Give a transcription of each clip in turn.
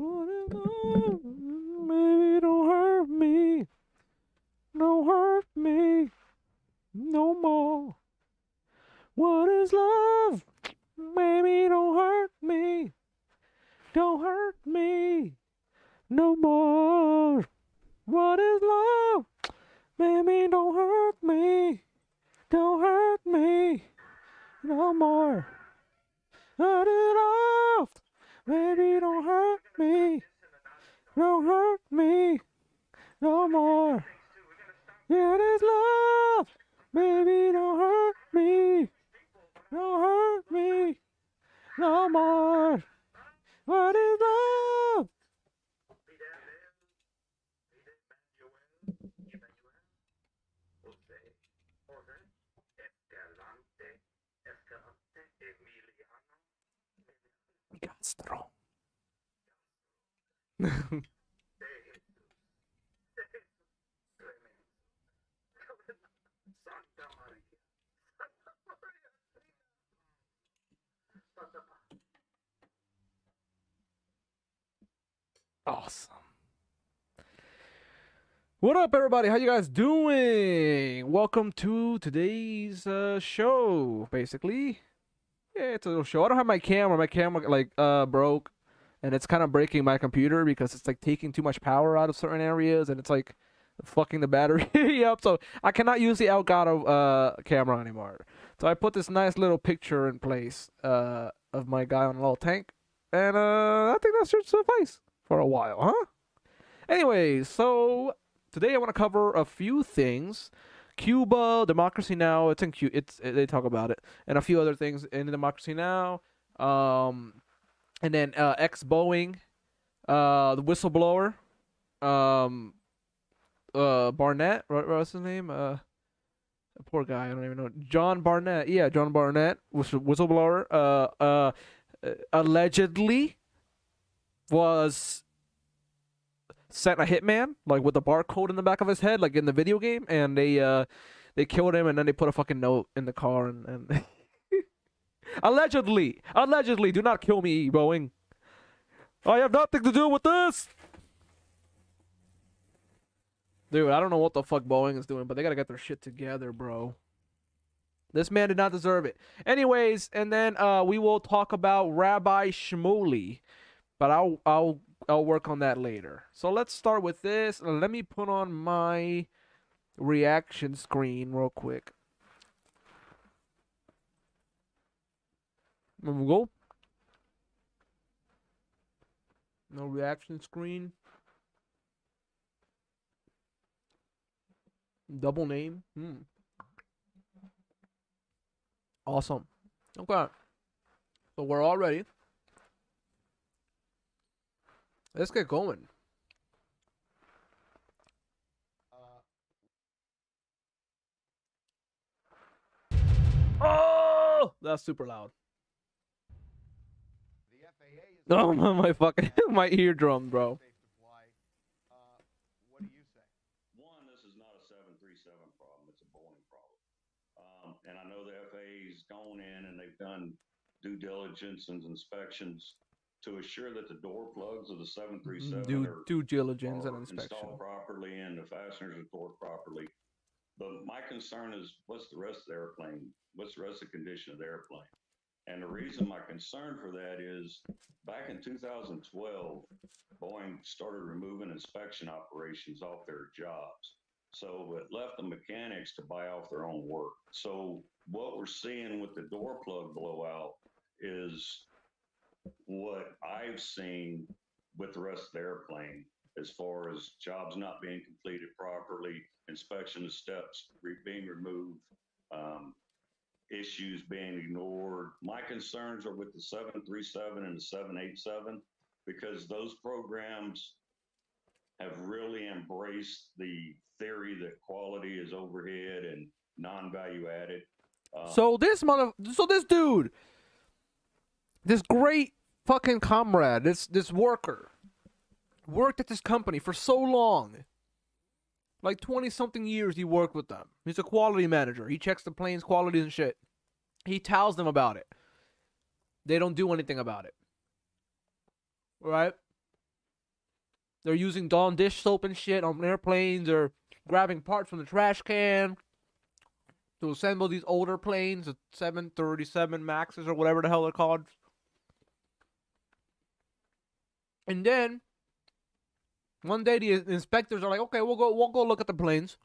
What is love? Maybe don't hurt me. Don't hurt me no more. What is love? Maybe don't hurt me. Don't hurt me no more. What is love? Baby, don't hurt me. Don't hurt me no more. Cut it off. Baby, don't hurt me. Don't hurt me no more. Yeah, it is love. Baby, don't hurt me. Don't hurt me no more. What is love? Castro. Awesome. What up, everybody? How you guys doing? Welcome to today's show. Basically, yeah, it's a little show. I don't have my camera. My camera like broke, and it's kind of breaking my computer because it's like taking too much power out of certain areas, and it's like fucking the battery up. So I cannot use the Elgato camera anymore. So I put this nice little picture in place of my guy on a little tank, and I think that should suffice for a while, huh? Anyways, so today I want to cover a few things. Cuba, Democracy Now. It's in they talk about it, and a few other things in Democracy Now. And then ex Boeing, the whistleblower, Barnett. What's his name? Poor guy. I don't even know. John Barnett. Yeah, John Barnett, whistleblower. Allegedly was sent a hitman, like with a barcode in the back of his head, like in the video game, and they killed him, and then they put a fucking note in the car, and allegedly, do not kill me, Boeing. I have nothing to do with this. Dude, I don't know what the fuck Boeing is doing, but they gotta get their shit together, bro. This man did not deserve it. Anyways, and then we will talk about Rabbi Shmuley, but I'll work on that later. So let's start with this. Let me put on my reaction screen real quick. There we go. No reaction screen. Double name. Awesome. Okay. So we're all ready. Let's get going. Oh, that's super loud. Oh, my fucking my eardrum, bro. What do you say? One, this is not a 737 problem; it's a Boeing problem. And I know the FAA's gone in and they've done due diligence and inspections to assure that the door plugs of the 737 due diligence and are inspection installed properly and the fasteners are torqued properly. But my concern is, what's the rest of the airplane? What's the rest of the condition of the airplane? And the reason my concern for that is back in 2012, Boeing started removing inspection operations off their jobs. So it left the mechanics to buy off their own work. So what we're seeing with the door plug blowout is what I've seen with the rest of the airplane, as far as jobs not being completed properly, inspection steps being removed, issues being ignored. My concerns are with the 737 and the 787, because those programs have really embraced the theory that quality is overhead and non-value added. So this dude, this great fucking comrade, this worker, worked at this company for so long. Like 20-something years he worked with them. He's a quality manager. He checks the plane's quality and shit. He tells them about it. They don't do anything about it. Right? They're using Dawn dish soap and shit on airplanes. They're grabbing parts from the trash can to assemble these older planes, the 737 Maxes or whatever the hell they're called. And then one day the inspectors are like, "Okay, we'll go look at the planes."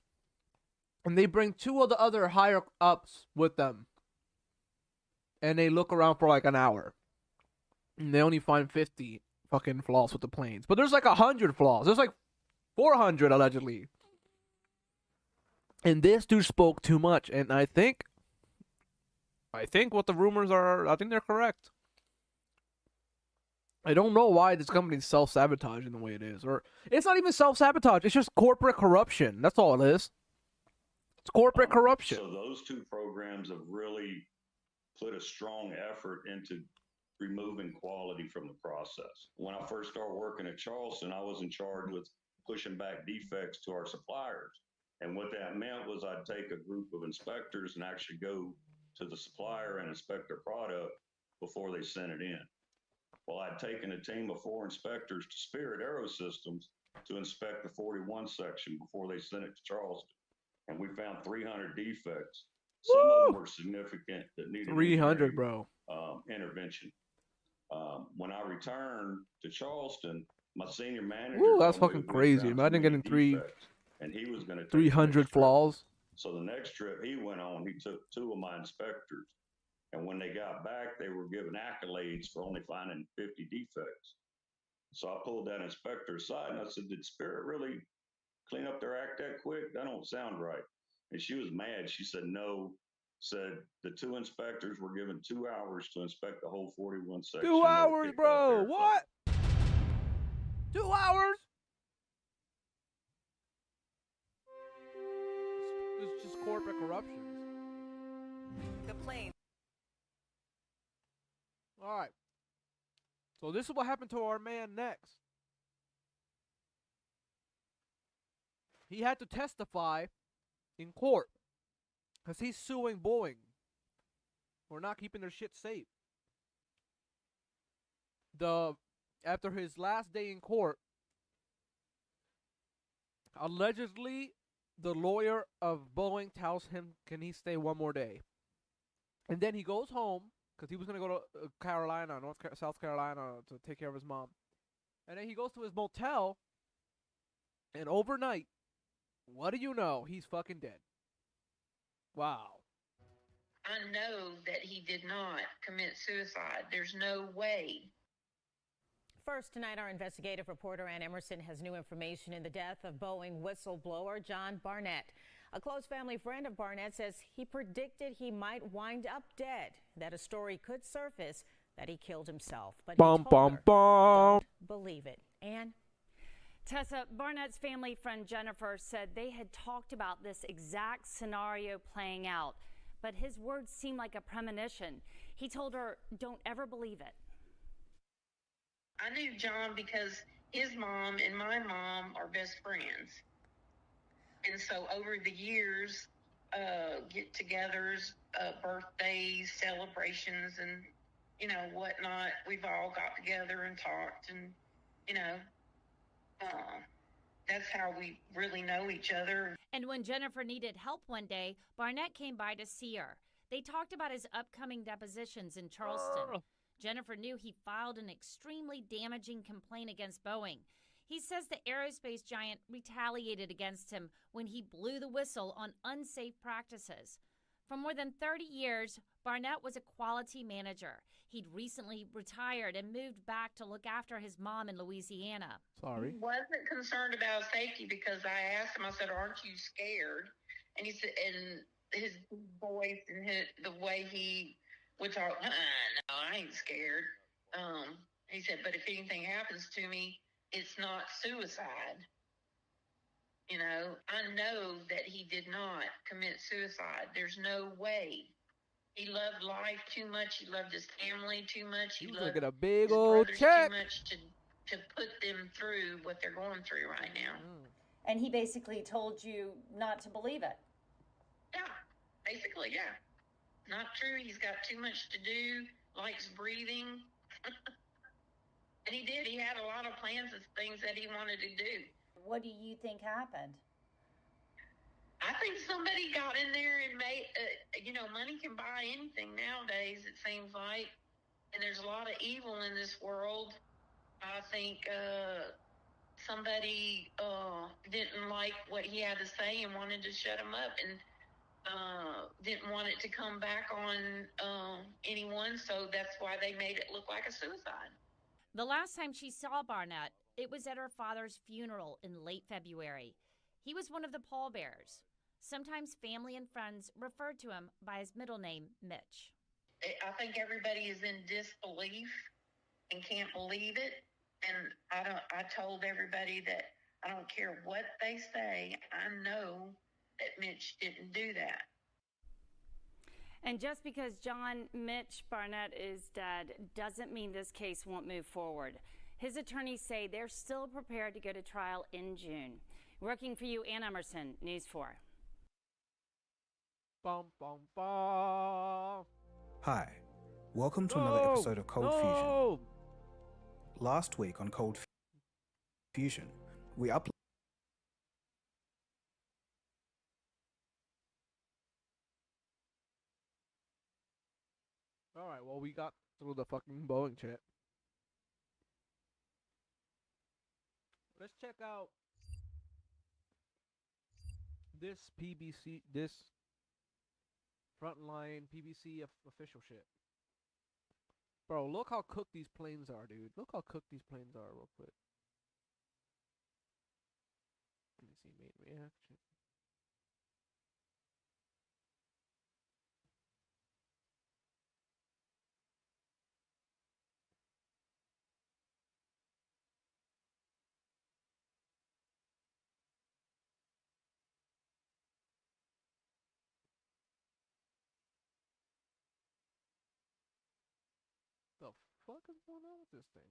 And they bring two of the other higher ups with them. And they look around for like an hour. And they only find 50 fucking flaws with the planes. But there's like 100 flaws. There's like 400 allegedly. And this dude spoke too much. And I think what the rumors are, I think they're correct. I don't know why this company's self-sabotaging the way it is. Or it's not even self-sabotage. It's just corporate corruption. That's all it is. It's corporate corruption. So those two programs have really put a strong effort into removing quality from the process. When I first started working at Charleston, I was in charge with pushing back defects to our suppliers. And what that meant was I'd take a group of inspectors and actually go to the supplier and inspect their product before they sent it in. Well, I'd taken a team of 4 inspectors to Spirit Aerosystems to inspect the 41 section before they sent it to Charleston. And we found 300 defects. Some of them were significant that needed 300, bro. Intervention. When I returned to Charleston, my senior manager. Ooh, that's fucking crazy. Imagine getting and he was going to 300 flaws. So the next trip he went on, he took 2 of my inspectors. And when they got back, they were given accolades for only finding 50 defects. So I pulled that inspector aside and I said, "Did Spirit really clean up their act that quick? That don't sound right." And she was mad. She said, "No." Said the 2 inspectors were given 2 hours to inspect the whole 41 section. 2 hours, bro. What? 2 hours? It's just corporate corruption. The plane. All right. So this is what happened to our man next. He had to testify in court because he's suing Boeing for not keeping their shit safe. After his last day in court, allegedly the lawyer of Boeing tells him, "Can he stay one more day?" And then he goes home because he was going to go to South Carolina to take care of his mom. And then he goes to his motel, and overnight, what do you know? He's fucking dead. Wow. I know that he did not commit suicide. There's no way. First tonight, our investigative reporter Ann Emerson has new information in the death of Boeing whistleblower John Barnett. A close family friend of Barnett says he predicted he might wind up dead, that a story could surface that he killed himself. But he told her, don't believe it. Ann? Tessa, Barnett's family friend Jennifer said they had talked about this exact scenario playing out, but his words seemed like a premonition. He told her, "Don't ever believe it." I knew John because his mom and my mom are best friends. And so over the years, get-togethers, birthdays, celebrations, and, whatnot, we've all got together and talked, and, that's how we really know each other. And when Jennifer needed help one day, Barnett came by to see her. They talked about his upcoming depositions in Charleston. Jennifer knew he filed an extremely damaging complaint against Boeing. He says the aerospace giant retaliated against him when he blew the whistle on unsafe practices. For more than 30 years, Barnett was a quality manager. He'd recently retired and moved back to look after his mom in Louisiana. Sorry. He wasn't concerned about safety because I asked him, I said, "Aren't you scared?" And he said, and his voice and the way he would talk, "No, I ain't scared." He said, "But if anything happens to me, it's not suicide." I know that he did not commit suicide. There's no way. He loved life too much. He loved his family too much. He was loved gonna get a big his old brothers check. too much to put them through what they're going through right now. And he basically told you not to believe it. Yeah, basically, yeah. Not true. He's got too much to do, likes breathing. And he did. He had a lot of plans of things that he wanted to do. What do you think happened? I think somebody got in there and made, money can buy anything nowadays, it seems like. And there's a lot of evil in this world. I think somebody didn't like what he had to say and wanted to shut him up and didn't want it to come back on anyone. So that's why they made it look like a suicide. The last time she saw Barnett, it was at her father's funeral in late February. He was one of the pallbearers. Sometimes family and friends referred to him by his middle name, Mitch. I think everybody is in disbelief and can't believe it. And I told everybody that I don't care what they say, I know that Mitch didn't do that. And just because John Mitch Barnett is dead doesn't mean this case won't move forward. His attorneys say they're still prepared to go to trial in June. Working for you, Ann Emerson, News 4. Bum, bum, bum. Hi, welcome to another episode of Cold Fusion. Last week on Cold Fusion, we uploaded Alright, well, we got through the fucking Boeing chat. Let's check out this PBC, this frontline PBC official shit. Bro, look how cooked these planes are, dude. Look how cooked these planes are, real quick. Let me see, main reaction. The fuck is going on with this thing?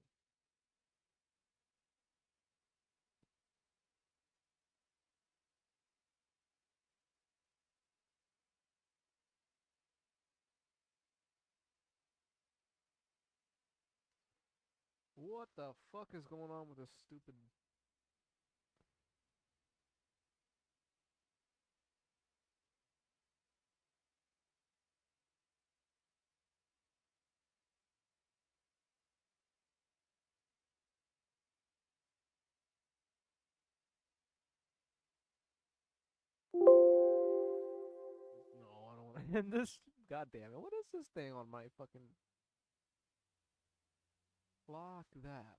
What the fuck is going on with this stupid... No, I don't want to end this. God damn it. What is this thing on my fucking... Block that.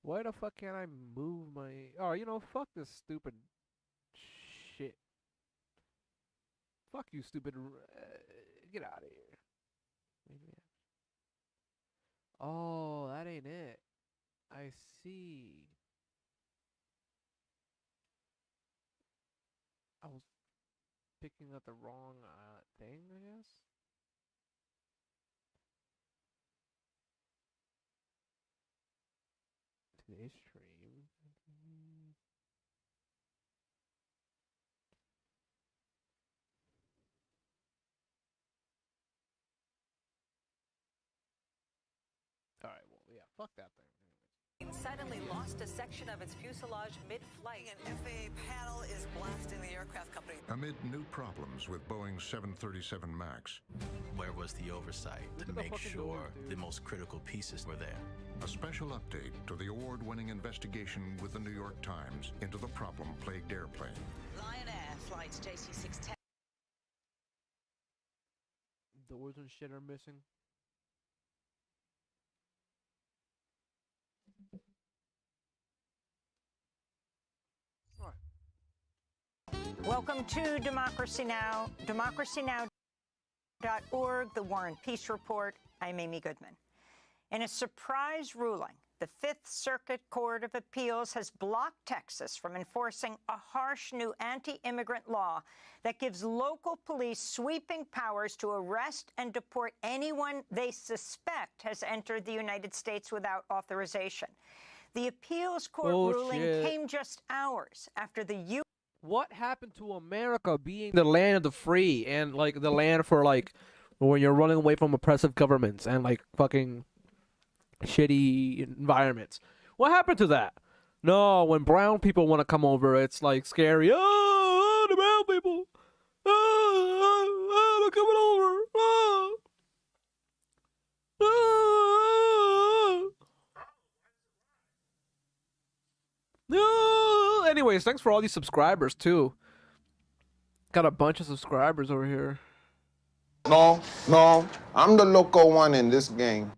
Why the fuck can't I move my... Oh, you know, fuck this stupid shit. Fuck you, stupid... get out of here. Maybe. Oh, that ain't it. I see. I was picking up the wrong thing, I guess. Today's stream. Alright, well, yeah, fuck that thing. Suddenly lost a section of its fuselage mid-flight. An FAA panel is blasting the aircraft company. Amid new problems with Boeing's 737 MAX. Where was the oversight to make sure the most critical pieces were there? A special update to the award-winning investigation with the New York Times into the problem-plagued airplane. Lion Air flights JC610. Doors and shit are missing. Welcome to Democracy Now!, democracynow.org, the War and Peace Report. I'm Amy Goodman. In a surprise ruling, the Fifth Circuit Court of Appeals has blocked Texas from enforcing a harsh new anti-immigrant law that gives local police sweeping powers to arrest and deport anyone they suspect has entered the United States without authorization. The appeals court ruling came just hours after the What happened to America being the land of the free and like the land for like when you're running away from oppressive governments and like fucking shitty environments? What happened to that? No, when brown people want to come over, it's like scary. Oh, the brown people. Oh, they're coming over. Oh. Oh. No. Anyways, thanks for all these subscribers too. Got a bunch of subscribers over here. No, I'm the local one in this game.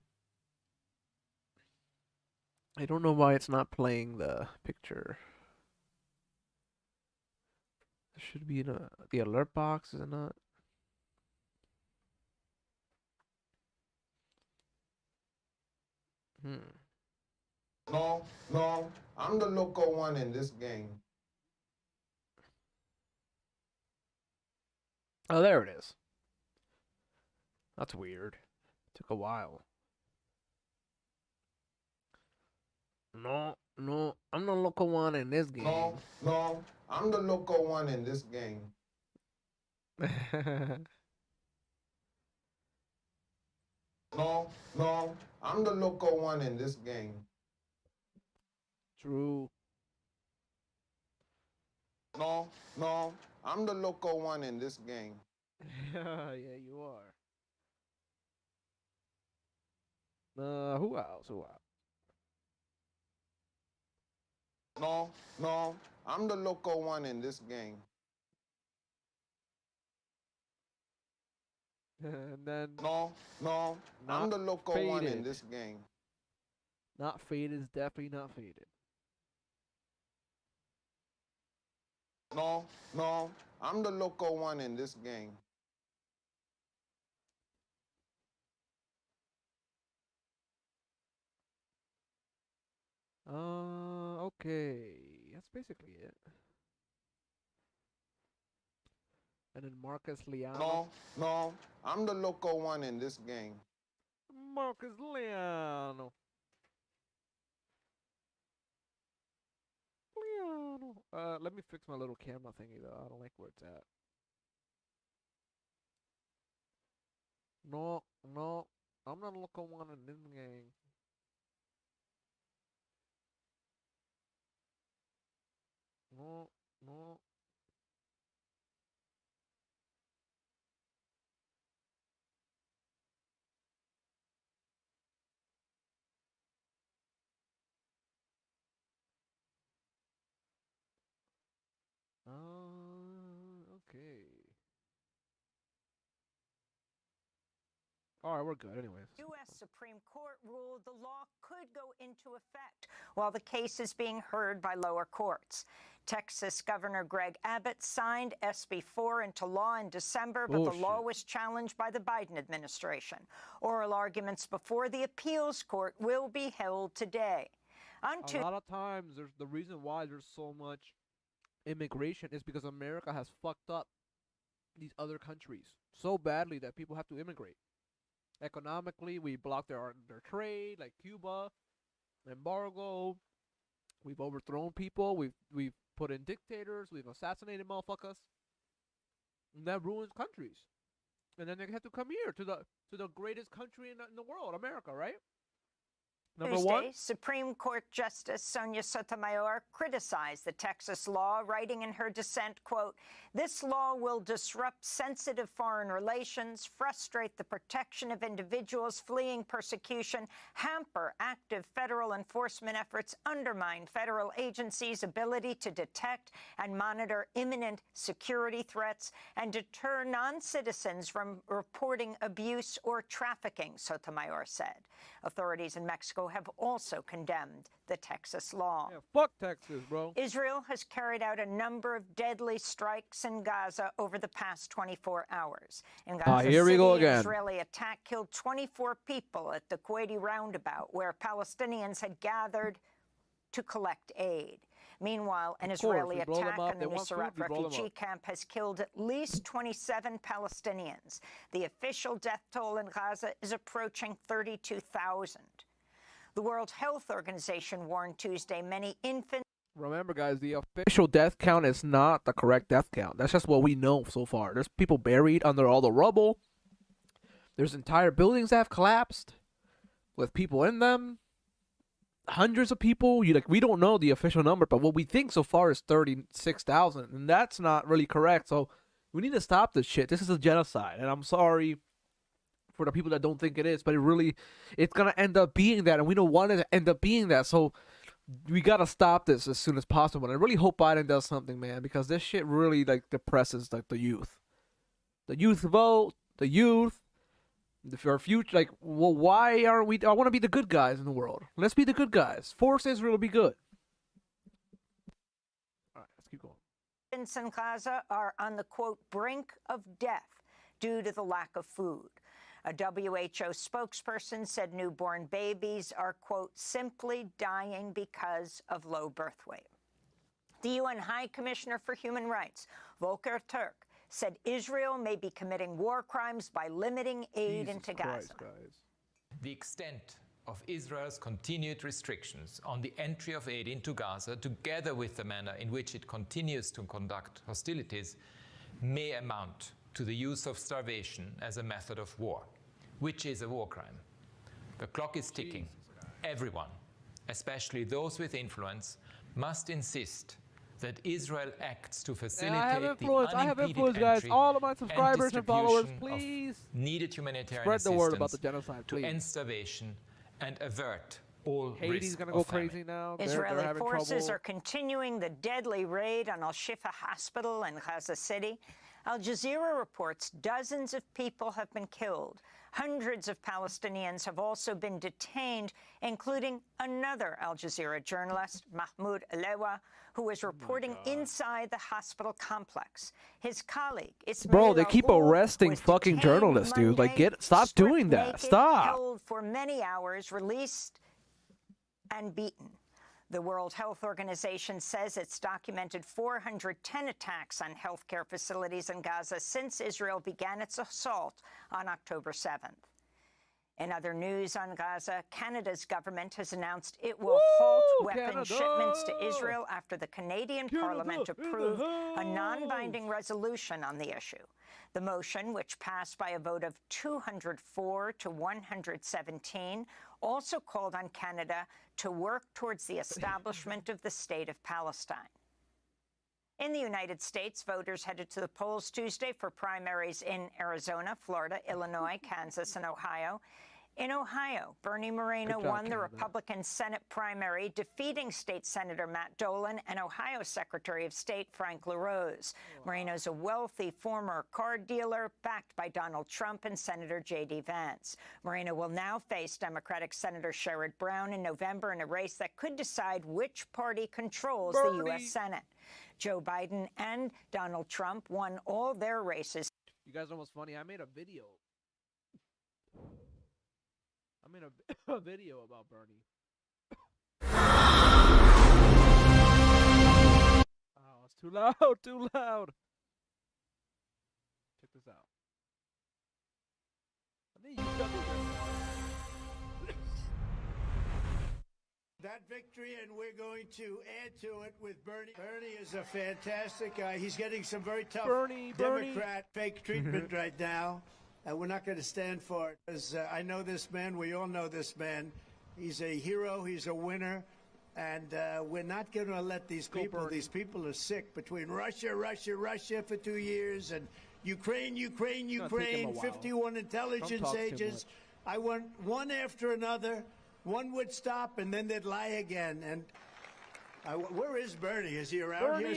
I don't know why it's not playing the picture. It should be in the alert box, is it not? No, I'm the local one in this game. Oh, there it is. That's weird. Took a while. No, I'm the local one in this game. No, I'm the local one in this game. No, I'm the local one in this game. True. No, I'm the local one in this game. Yeah, you are. Who else? No, I'm the local one in this game. And then No, I'm the local one in this game. Not faded is definitely not faded. No, I'm the local one in this game. Okay. That's basically it. And then Marcus Leano. No, I'm the local one in this game. Marcus Leano. Let me fix my little camera thingy though. I don't like where it's at. No, I'm not the local one in this game. No. Okay. All right, we're good anyways. U.S. Supreme Court ruled the law could go into effect while the case is being heard by lower courts. Texas Governor Greg Abbott signed SB 4 into law in December, but the law was challenged by the Biden administration. Oral arguments before the appeals court will be held today. A lot of times, there's the reason why there's so much immigration is because America has fucked up these other countries so badly that people have to immigrate. Economically, we blocked their trade, like Cuba, embargo. We've overthrown people. We've put in dictators. We've assassinated motherfuckers. And that ruins countries. And then they have to come here to the greatest country in the world, America, right? Tuesday, Supreme Court Justice Sonia Sotomayor criticized the Texas law, writing in her dissent, quote, "This law will disrupt sensitive foreign relations, frustrate the protection of individuals fleeing persecution, hamper active federal enforcement efforts, undermine federal agencies' ability to detect and monitor imminent security threats, and deter non-citizens from reporting abuse or trafficking," Sotomayor said. Authorities in Mexico have also condemned the Texas law. Yeah, fuck Texas, bro. Israel has carried out a number of deadly strikes in Gaza over the past 24 hours. In Gaza here we go again. An Israeli attack killed 24 people at the Kuwaiti roundabout, where Palestinians had gathered to collect aid. Meanwhile, an Israeli attack on the Nusayrat refugee camp has killed at least 27 Palestinians. The official death toll in Gaza is approaching 32,000. The World Health Organization warned Tuesday many infants... Remember, guys, the official death count is not the correct death count. That's just what we know so far. There's people buried under all the rubble. There's entire buildings that have collapsed with people in them. Hundreds of people. We don't know the official number, but what we think so far is 36,000, and that's not really correct. So we need to stop this shit. This is a genocide, and I'm sorry for the people that don't think it is, but it's gonna end up being that, and we don't want it to end up being that. So we gotta stop this as soon as possible. And I really hope Biden does something, man, because this shit really depresses the youth. The youth vote, the youth, our future. Why aren't we? I want to be the good guys in the world. Let's be the good guys. Force Israel to be good. All right, let's keep going. Infants in Gaza are on the, quote, brink of death due to the lack of food. A WHO spokesperson said newborn babies are, quote, simply dying because of low birth weight. The UN High Commissioner for Human Rights, Volker Turk, said Israel may be committing war crimes by limiting aid into Gaza. The extent of Israel's continued restrictions on the entry of aid into Gaza, together with the manner in which it continues to conduct hostilities, may amount to the use of starvation as a method of war, which is a war crime. The clock is ticking. Everyone, especially those with influence, must insist that Israel acts to facilitate the unimpeded guys. entry All of my subscribers and followers, distribution please of needed humanitarian spread the word assistance about the genocide, please. to end starvation and avert all Haiti's risk gonna of go famine. crazy now. Israeli they're forces trouble. are continuing the deadly raid on Al-Shifa Hospital in Gaza City. Al Jazeera reports dozens of people have been killed. Hundreds of Palestinians have also been detained, including another Al Jazeera journalist, Mahmoud Alewa, who was reporting inside the hospital complex. His colleague, Ismail Bro, they keep Al-Ghul, arresting was fucking detained journalists, dude. Monday, Stop doing stripped that. naked, Stop. held for many hours, released, and beaten. The World Health Organization says it's documented 410 attacks on healthcare facilities in Gaza since Israel began its assault on October 7th. In other news on Gaza, Canada's government has announced it will halt weapon shipments to Israel after the Canadian Parliament approved a non-binding resolution on the issue. The motion, which passed by a vote of 204 to 117, also called on Canada to work towards the establishment of the State of Palestine. In the United States, voters headed to the polls Tuesday for primaries in Arizona, Florida, Illinois, Kansas, and Ohio. In Ohio, Bernie Moreno won the Republican Senate primary, defeating State Senator Matt Dolan and Ohio Secretary of State Frank LaRose. Moreno's a wealthy former car dealer backed by Donald Trump and Senator J.D. Vance. Moreno will now face Democratic Senator Sherrod Brown in November in a race that could decide which party controls the U.S. Senate. Joe Biden and Donald Trump won all their races. You guys know what's funny? I made a video. A video about Bernie. Oh, it's too loud, too loud. Check this out. I think you got that victory, and we're going to add to it with Bernie. Bernie is a fantastic guy. He's getting some very tough Democrat fake treatment right now. And we're not going to stand for it. As I know this man, we all know this man. He's a hero, he's a winner, and we're not going to let these people are sick between Russia for 2 years, and Ukraine, 51 intelligence agents. I want one after another. One would stop, and then they'd lie again. And where is Bernie? Is he around here?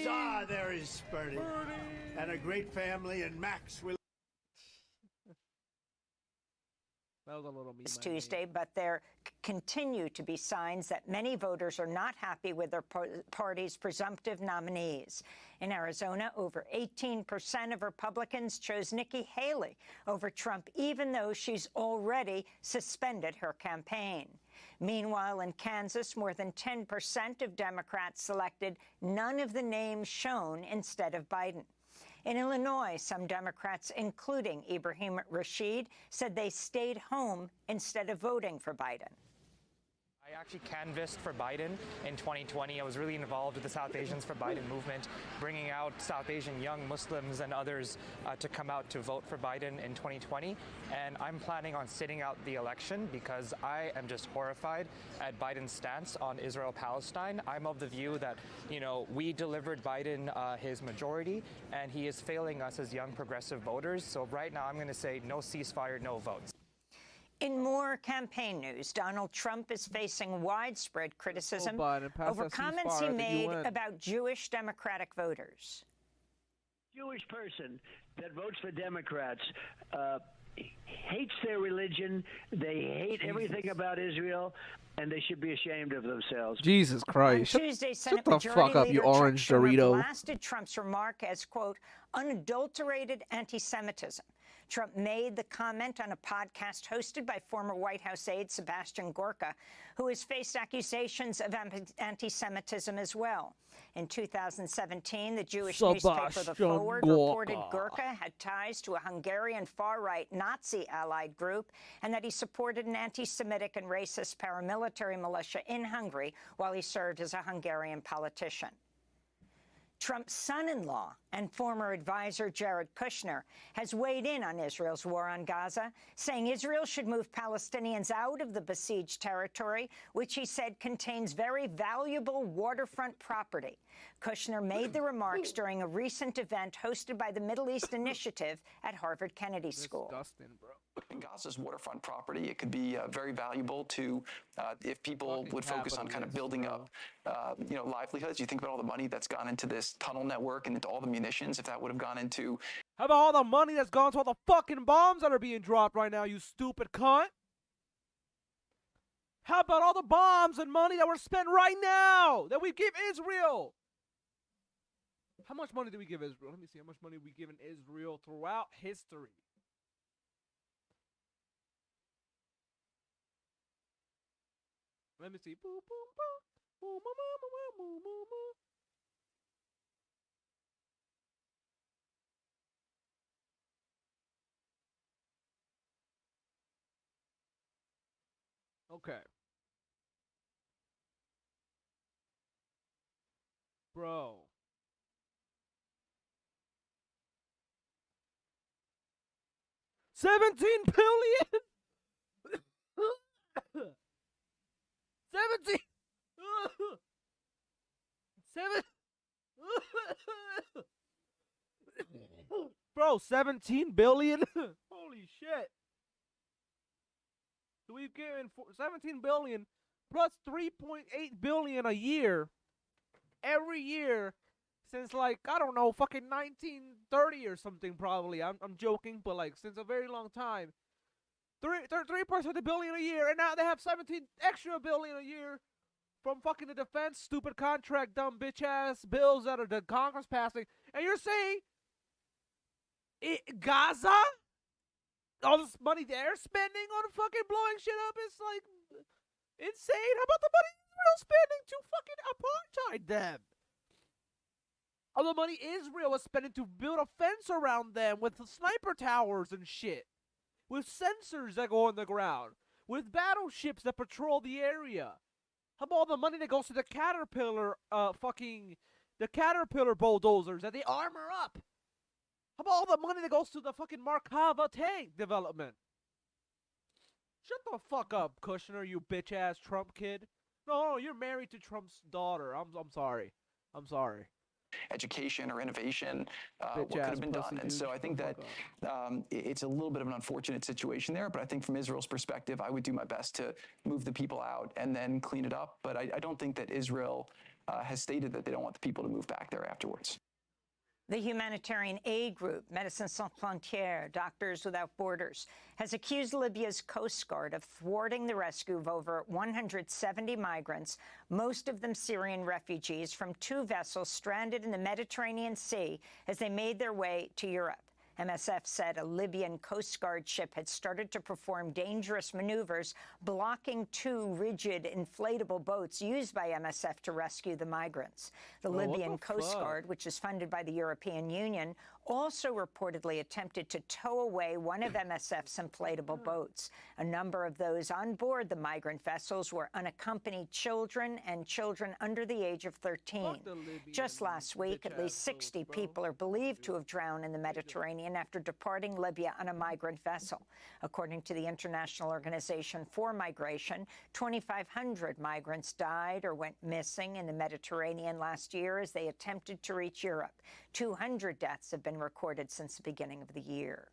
There is Bernie. And a great family, and Max will. That was a little mean. Tuesday, but there continue to be signs that many voters are not happy with their party's presumptive nominees. In Arizona, over 18% of Republicans chose Nikki Haley over Trump, even though she's already suspended her campaign. Meanwhile, in Kansas, more than 10% of Democrats selected none of the names shown instead of Biden. In Illinois, some Democrats, including Ibrahim Rashid, said they stayed home instead of voting for Biden. I actually canvassed for Biden in 2020. I was really involved with the South Asians for Biden movement, bringing out South Asian young Muslims and others to come out to vote for Biden in 2020. And I'm planning on sitting out the election because I am just horrified at Biden's stance on Israel-Palestine. I'm of the view that, you know, we delivered Biden his majority, and he is failing us as young progressive voters. So right now I'm going to say no ceasefire, no votes. In more campaign news, Donald Trump is facing widespread criticism over comments he made about Jewish Democratic voters. Jewish person that votes for Democrats hates their religion, they hate everything about Israel, and they should be ashamed of themselves. Jesus Christ. On Tuesday, Senate Shut the fuck up, you Leader orange Chuck Schumer Dorito. blasted Trump's remark as, quote, unadulterated anti-Semitism. Trump made the comment on a podcast hosted by former White House aide Sebastian Gorka, who has faced accusations of anti-Semitism as well. In 2017, the Jewish newspaper The Forward reported Gorka had ties to a Hungarian far-right Nazi allied group and that he supported an anti-Semitic and racist paramilitary militia in Hungary while he served as a Hungarian politician. Trump's son-in-law and former advisor Jared Kushner has weighed in on Israel's war on Gaza, saying Israel should move Palestinians out of the besieged territory, which he said contains very valuable waterfront property. Kushner made the remarks during a recent event hosted by the Middle East Initiative at Harvard Kennedy School. Disgusting, bro. Gaza's waterfront property, it could be very valuable to, if people would focus on kind of building up, you know, livelihoods. You think about all the money that's gone into this tunnel network and into all the munitions, if that would have gone into... How about all the money that's gone to all the fucking bombs that are being dropped right now, you stupid cunt? How about all the bombs and money that were spent right now that we give Israel? How much money did we give Israel? Let me see how much money we given Israel throughout history. Let me see. Boom, boom, boom. Boom, boom, boom, boom, boom, boom, boom. Okay. Bro. $17 billion. 17. Bro, 17 billion? Holy shit. So we've given 17 billion plus 3.8 billion a year. Every year since, like, I don't know, fucking 1930 or something probably. I'm joking, but like since a very long time. 3% billion a year, and now they have 17 extra billion a year from fucking the defense, stupid contract, dumb bitch ass bills that are the Congress passing. And you're saying Gaza, all this money they're spending on fucking blowing shit up is like insane. How about the money Israel spending to fucking apartheid them? All the money Israel was spending to build a fence around them with the sniper towers and shit. With sensors that go on the ground. With battleships that patrol the area. How about all the money that goes to the Caterpillar, the Caterpillar bulldozers that they armor up? How about all the money that goes to the fucking Markava tank development? Shut the fuck up, Kushner, you bitch-ass Trump kid. No, you're married to Trump's daughter. I'm sorry. I'm sorry. Education or innovation, what could have been done. And so I think that it's a little bit of an unfortunate situation there, but I think from Israel's perspective, I would do my best to move the people out and then clean it up. But I don't think that Israel has stated that they don't want the people to move back there afterwards. The humanitarian aid group, Médecins Sans Frontières, Doctors Without Borders, has accused Libya's Coast Guard of thwarting the rescue of over 170 migrants, most of them Syrian refugees, from two vessels stranded in the Mediterranean Sea as they made their way to Europe. MSF said a Libyan Coast Guard ship had started to perform dangerous maneuvers, blocking 2 rigid inflatable boats used by MSF to rescue the migrants. The Libyan Coast Guard, which is funded by the European Union, also reportedly attempted to tow away one of MSF's inflatable boats. A number of those on board the migrant vessels were unaccompanied children and children under the age of 13. Just last week, at least 60 people are believed to have drowned in the Mediterranean after departing Libya on a migrant vessel. According to the International Organization for Migration, 2,500 migrants died or went missing in the Mediterranean last year as they attempted to reach Europe. 200 deaths have been recorded since the beginning of the year.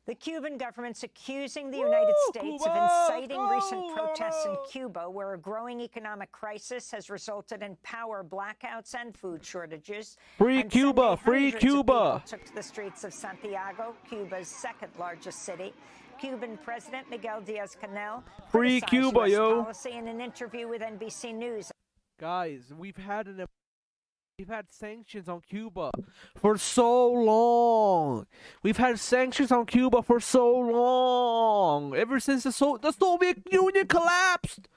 The Cuban government's accusing the United States of inciting recent protests in Cuba, where a growing economic crisis has resulted in power blackouts and food shortages. Free Cuba! Free Cuba! Took to the streets of Santiago, Cuba's second largest city. Cuban President Miguel Diaz-Canel Free Cuba, US yo! policy in an interview with NBC News. Guys, we've had sanctions on Cuba for so long. We've had sanctions on Cuba for so long. Ever since the Soviet Union collapsed.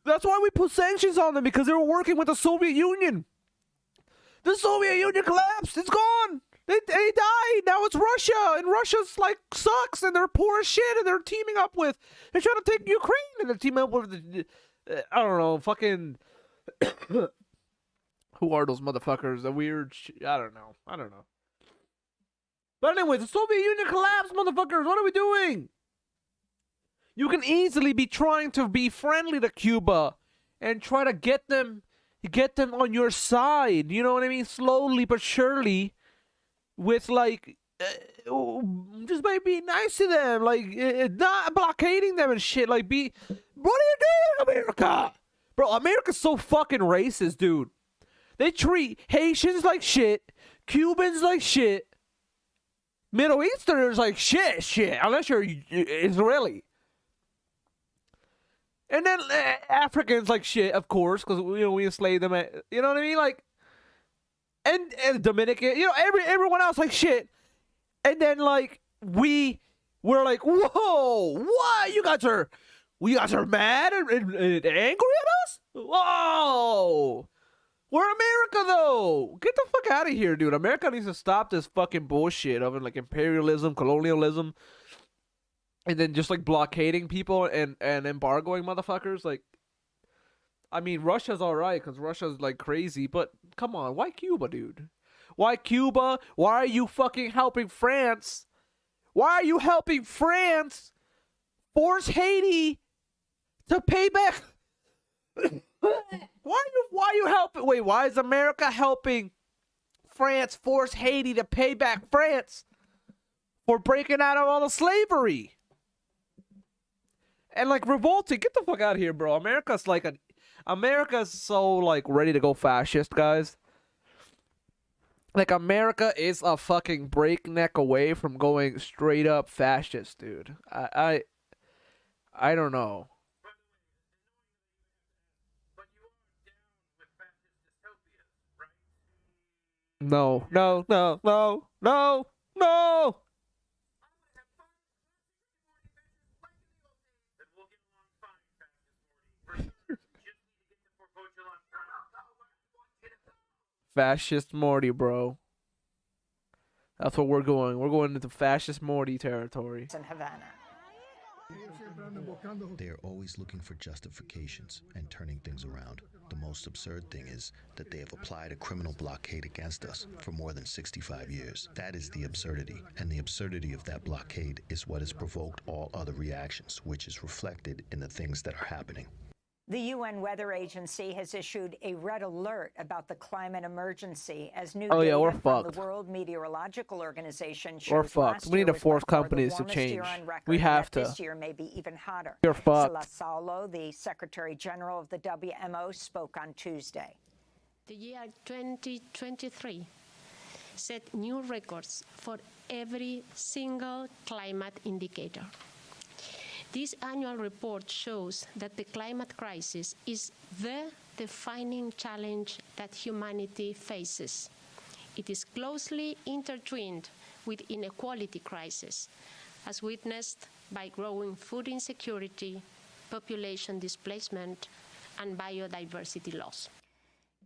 That's why we put sanctions on them, because they were working with the Soviet Union. The Soviet Union collapsed. It's gone. They died. Now it's Russia, and Russia's like sucks, and they're poor as shit, and they're teaming up with. They're trying to take Ukraine, and they're teaming up with I don't know, fucking. Who are those motherfuckers? The weird I don't know. But anyways, the Soviet Union collapsed, motherfuckers. What are we doing? You can easily be trying to be friendly to Cuba and try to get them on your side. You know what I mean? Slowly but surely, with like, just by being nice to them, like not blockading them and shit. Like, what are you doing, America? Bro, America's so fucking racist, dude. They treat Haitians like shit, Cubans like shit, Middle Easterners like shit, unless you're Israeli. And then Africans like shit, of course, because we enslaved them. You know what I mean? Like, and Dominican, everyone else like shit. And then like we're like, whoa, what? You guys are mad and angry at us? Whoa. We're America, though. Get the fuck out of here, dude. America needs to stop this fucking bullshit of like imperialism, colonialism, and then just like blockading people and embargoing motherfuckers. Like, I mean, Russia's all right because Russia's like crazy, but come on, why Cuba, dude? Why Cuba? Why are you fucking helping France? Why are you helping France force Haiti to pay back? Why are you helping? Wait, why is America helping France force Haiti to pay back France for breaking out of all the slavery? And like revolting. Get the fuck out of here, bro. America's so like ready to go fascist, guys. Like, America is a fucking breakneck away from going straight up fascist, dude. I don't know. No. Fascist Morty, bro. That's what we're going. We're going into fascist Morty territory. In Havana. They are always looking for justifications and turning things around. The most absurd thing is that they have applied a criminal blockade against us for more than 65 years. That is the absurdity, and the absurdity of that blockade is what has provoked all other reactions, which is reflected in the things that are happening. The UN Weather Agency has issued a red alert about the climate emergency as new data we're from fucked. the World Meteorological Organization shows We're fucked. We need to force companies to change. We have to. This year may be even hotter. You're fucked. Salasalo, the Secretary General of the WMO, spoke on Tuesday. The year 2023 set new records for every single climate indicator. This annual report shows that the climate crisis is the defining challenge that humanity faces. it is closely intertwined with inequality crisis, as witnessed by growing food insecurity, population displacement, and biodiversity loss.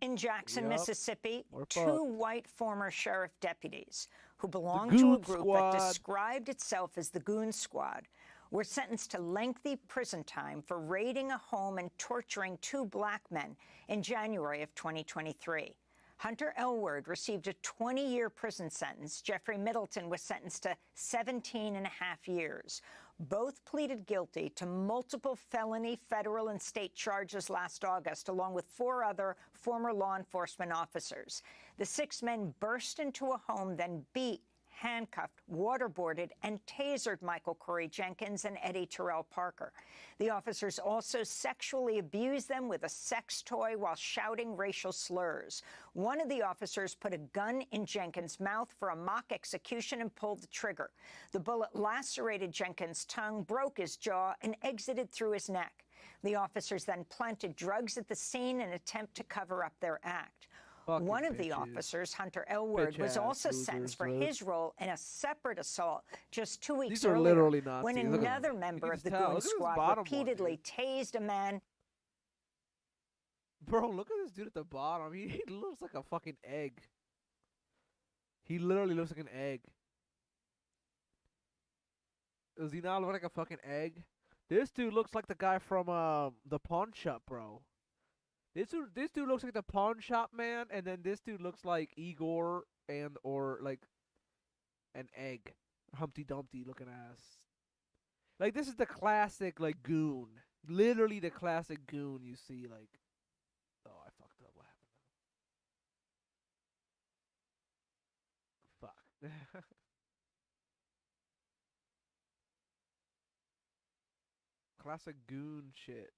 In Jackson, Yep. Mississippi, We're two fucked. white former sheriff deputies who belonged to a Goon group Squad. that described itself as the Goon Squad were sentenced to lengthy prison time for raiding a home and torturing two black men in January of 2023. Hunter Elward received a 20-year prison sentence. Jeffrey Middleton was sentenced to 17 and a half years. Both pleaded guilty to multiple felony federal and state charges last August, along with 4 other former law enforcement officers. The 6 men burst into a home, then beat, handcuffed, waterboarded, and tasered Michael Corey Jenkins and Eddie Terrell Parker. The officers also sexually abused them with a sex toy while shouting racial slurs. One of the officers put a gun in Jenkins' mouth for a mock execution and pulled the trigger. The bullet lacerated Jenkins' tongue, broke his jaw, and exited through his neck. The officers then planted drugs at the scene in an attempt to cover up their act. One of the officers, Hunter Elward, was also sentenced for his role in a separate assault just 2 weeks These are earlier literally Nazis. when Look at them. another You member can of the tell. Goon Look at this Squad bottom one, repeatedly tased a man. Bro, look at this dude at the bottom. He looks like a fucking egg. He literally looks like an egg. Does he not look like a fucking egg? This dude looks like the guy from the pawn shop, bro. This dude looks like the pawn shop man, and then this dude looks like Igor or like an egg, Humpty Dumpty looking ass. Like this is the classic like goon, literally the classic goon you see like. Oh, I fucked up. What happened? Fuck. Classic goon shit.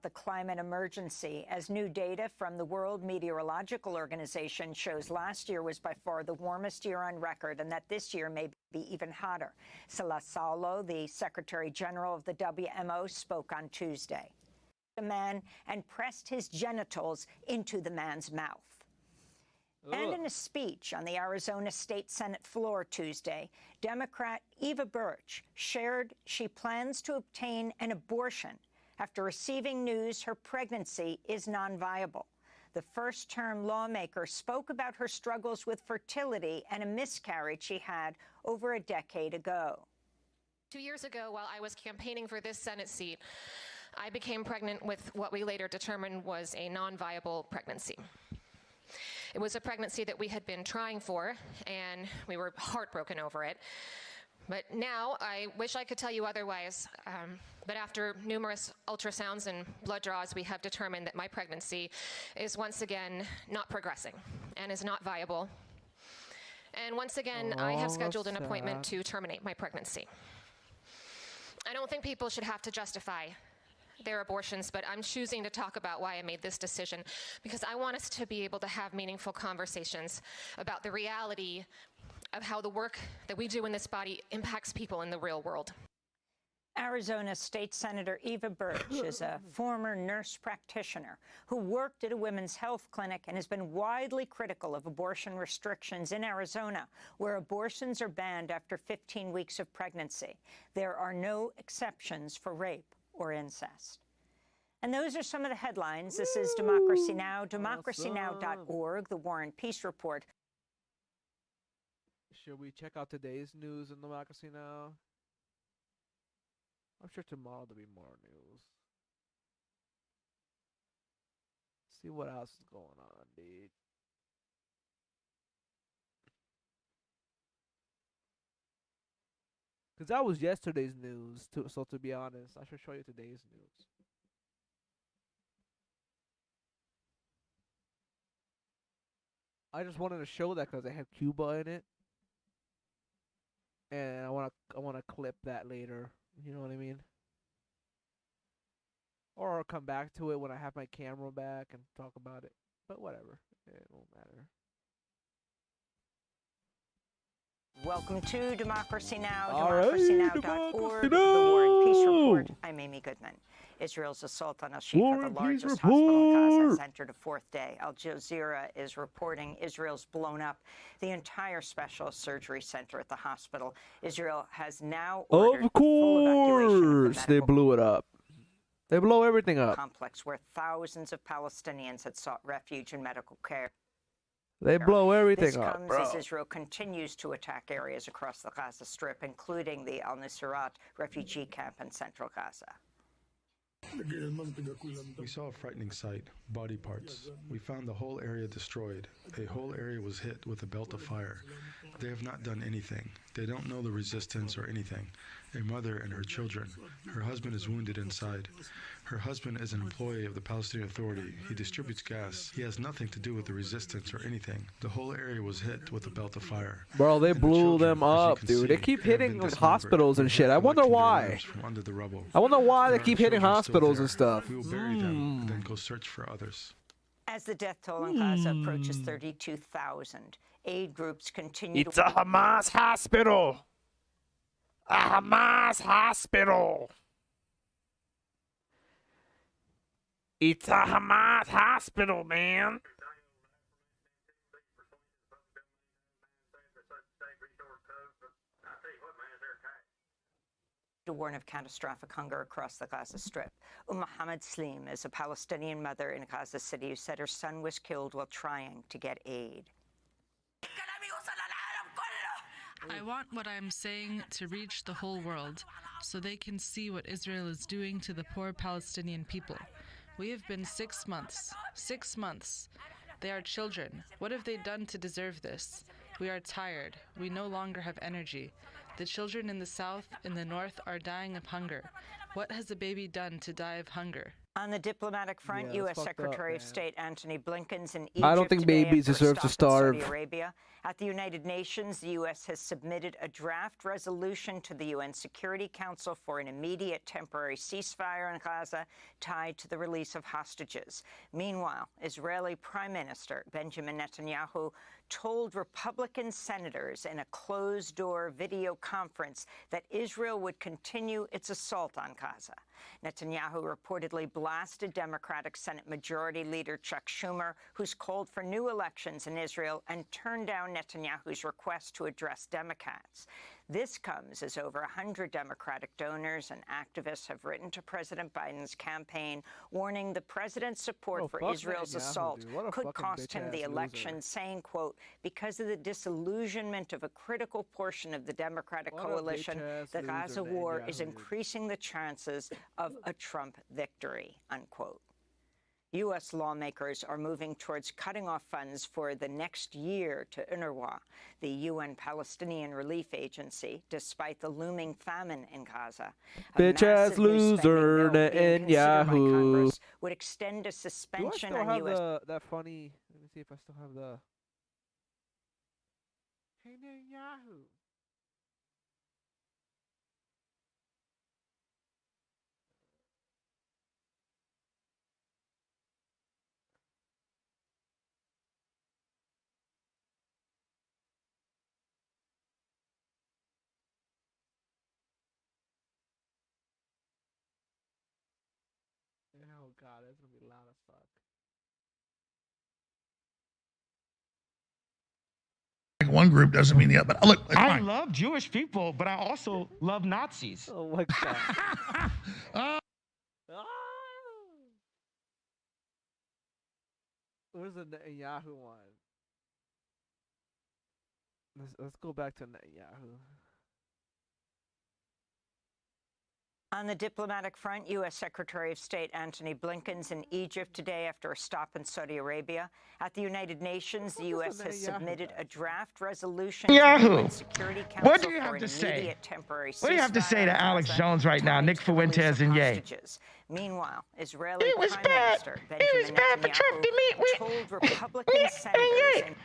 The climate emergency, as new data from the World Meteorological Organization shows last year was by far the warmest year on record, and that this year may be even hotter. Salasalo, the Secretary General of the WMO, spoke on Tuesday. The man and pressed his genitals into the man's mouth. And in a speech on the Arizona State Senate floor Tuesday, Democrat Eva Birch shared she plans to obtain an abortion after receiving news her pregnancy is non-viable. The first-term lawmaker spoke about her struggles with fertility and a miscarriage she had over a decade ago. 2 years ago, while I was campaigning for this Senate seat, I became pregnant with what we later determined was a non-viable pregnancy. It was a pregnancy that we had been trying for, and we were heartbroken over it. But now, I wish I could tell you otherwise, but after numerous ultrasounds and blood draws, we have determined that my pregnancy is once again not progressing and is not viable. And once again, I have scheduled an appointment to terminate my pregnancy. I don't think people should have to justify their abortions, but I'm choosing to talk about why I made this decision, because I want us to be able to have meaningful conversations about the reality of how the work that we do in this body impacts people in the real world. Arizona State Senator Eva Birch is a former nurse practitioner who worked at a women's health clinic and has been widely critical of abortion restrictions in Arizona, where abortions are banned after 15 weeks of pregnancy. There are no exceptions for rape or incest. And those are some of the headlines. This is Democracy Now!, democracynow.org, the War and Peace Report. Should we check out today's news in Democracy Now? I'm sure tomorrow there'll be more news. See what else is going on, dude. Because that was yesterday's news, too, so to be honest, I should show you today's news. I just wanted to show that because they have Cuba in it. And I wanna clip that later. You know what I mean? Or I'll come back to it when I have my camera back and talk about it. But whatever. It won't matter. Welcome to Democracy Now!, Alright, democracynow.org, the War and Peace Report. I'm Amy Goodman. Israel's assault on Al-Shifa, the largest hospital in Gaza, has entered a fourth day. Al Jazeera is reporting Israel's blown up the entire specialist surgery center at the hospital. Israel has now ordered Of course, they blew it up. They blow everything up. Complex where thousands of Palestinians had sought refuge and medical care. They blow everything This up, comes bro. as Israel continues to attack areas across the Gaza Strip, including the Al-Nusrat refugee camp in central Gaza. We saw a frightening sight, body parts. We found the whole area destroyed. A whole area was hit with a belt of fire. They have not done anything. They don't know the resistance or anything. A mother and her children. Her husband is wounded inside. Her husband is an employee of the Palestinian Authority. He distributes gas. He has nothing to do with the resistance or anything. The whole area was hit with a belt of fire. Bro, they blew them up, dude. They keep hitting like, hospitals and shit. I wonder why. From under the rubble. I wonder why they keep hitting hospitals and stuff. We will bury them and then go search for others. As the death toll in Gaza approaches 32,000, aid groups continue It's a Hamas hospital. A Hamas hospital. It's a Hamas hospital, man. to warn of catastrophic hunger across the Gaza Strip. Mohammed Slim is a Palestinian mother in Gaza City who said her son was killed while trying to get aid. I want what I'm saying to reach the whole world, so they can see what Israel is doing to the poor Palestinian people. We have been 6 months. 6 months. They are children. What have they done to deserve this? We are tired. We no longer have energy. The children in the south and the north are dying of hunger. What has a baby done to die of hunger? On the diplomatic front, Yeah, U.S. that's fucked Secretary up, of State Antony Blinken's in Egypt I don't think today babies after a deserve to stop in starve. Saudi Arabia. At the United Nations, the U.S. has submitted a draft resolution to the UN Security Council for an immediate temporary ceasefire in Gaza tied to the release of hostages. Meanwhile, Israeli Prime Minister Benjamin Netanyahu told Republican senators in a closed-door video conference that Israel would continue its assault on Gaza. Netanyahu reportedly blasted Democratic Senate Majority Leader Chuck Schumer, who's called for new elections in Israel and turned down Netanyahu's request to address Democrats. This comes as over 100 Democratic donors and activists have written to President Biden's campaign, warning the president's support for Israel's assault could cost him the election, saying, quote, because of the disillusionment of a critical portion of the Democratic coalition, the Gaza war is increasing the chances of a Trump victory, unquote. U.S. lawmakers are moving towards cutting off funds for the next year to UNRWA, the UN Palestinian Relief Agency, despite the looming famine in Gaza. Bitch-ass loser Netanyahu. Would extend a suspension Do I still on have U.S. that funny? Let me see if I still have the. Hey Netanyahu. Oh god, that's gonna be loud as fuck. One group doesn't mean the other. But look, I love Jewish people, but I also love Nazis. Oh my god. Where's the Netanyahu one? Let's go back to Netanyahu. On the diplomatic front, U.S. Secretary of State Antony Blinken's in Egypt today after a stop in Saudi Arabia. At the United Nations, the U.S. has submitted a draft resolution to the UN Security Council What do you have for to an say? immediate temporary What do you have to ceasefire say to in Alex Gaza Jones right now, tied Nick to the release Fuentes of and Ye? hostages. Meanwhile, Israeli Prime Minister Benjamin Netanyahu told Republican senators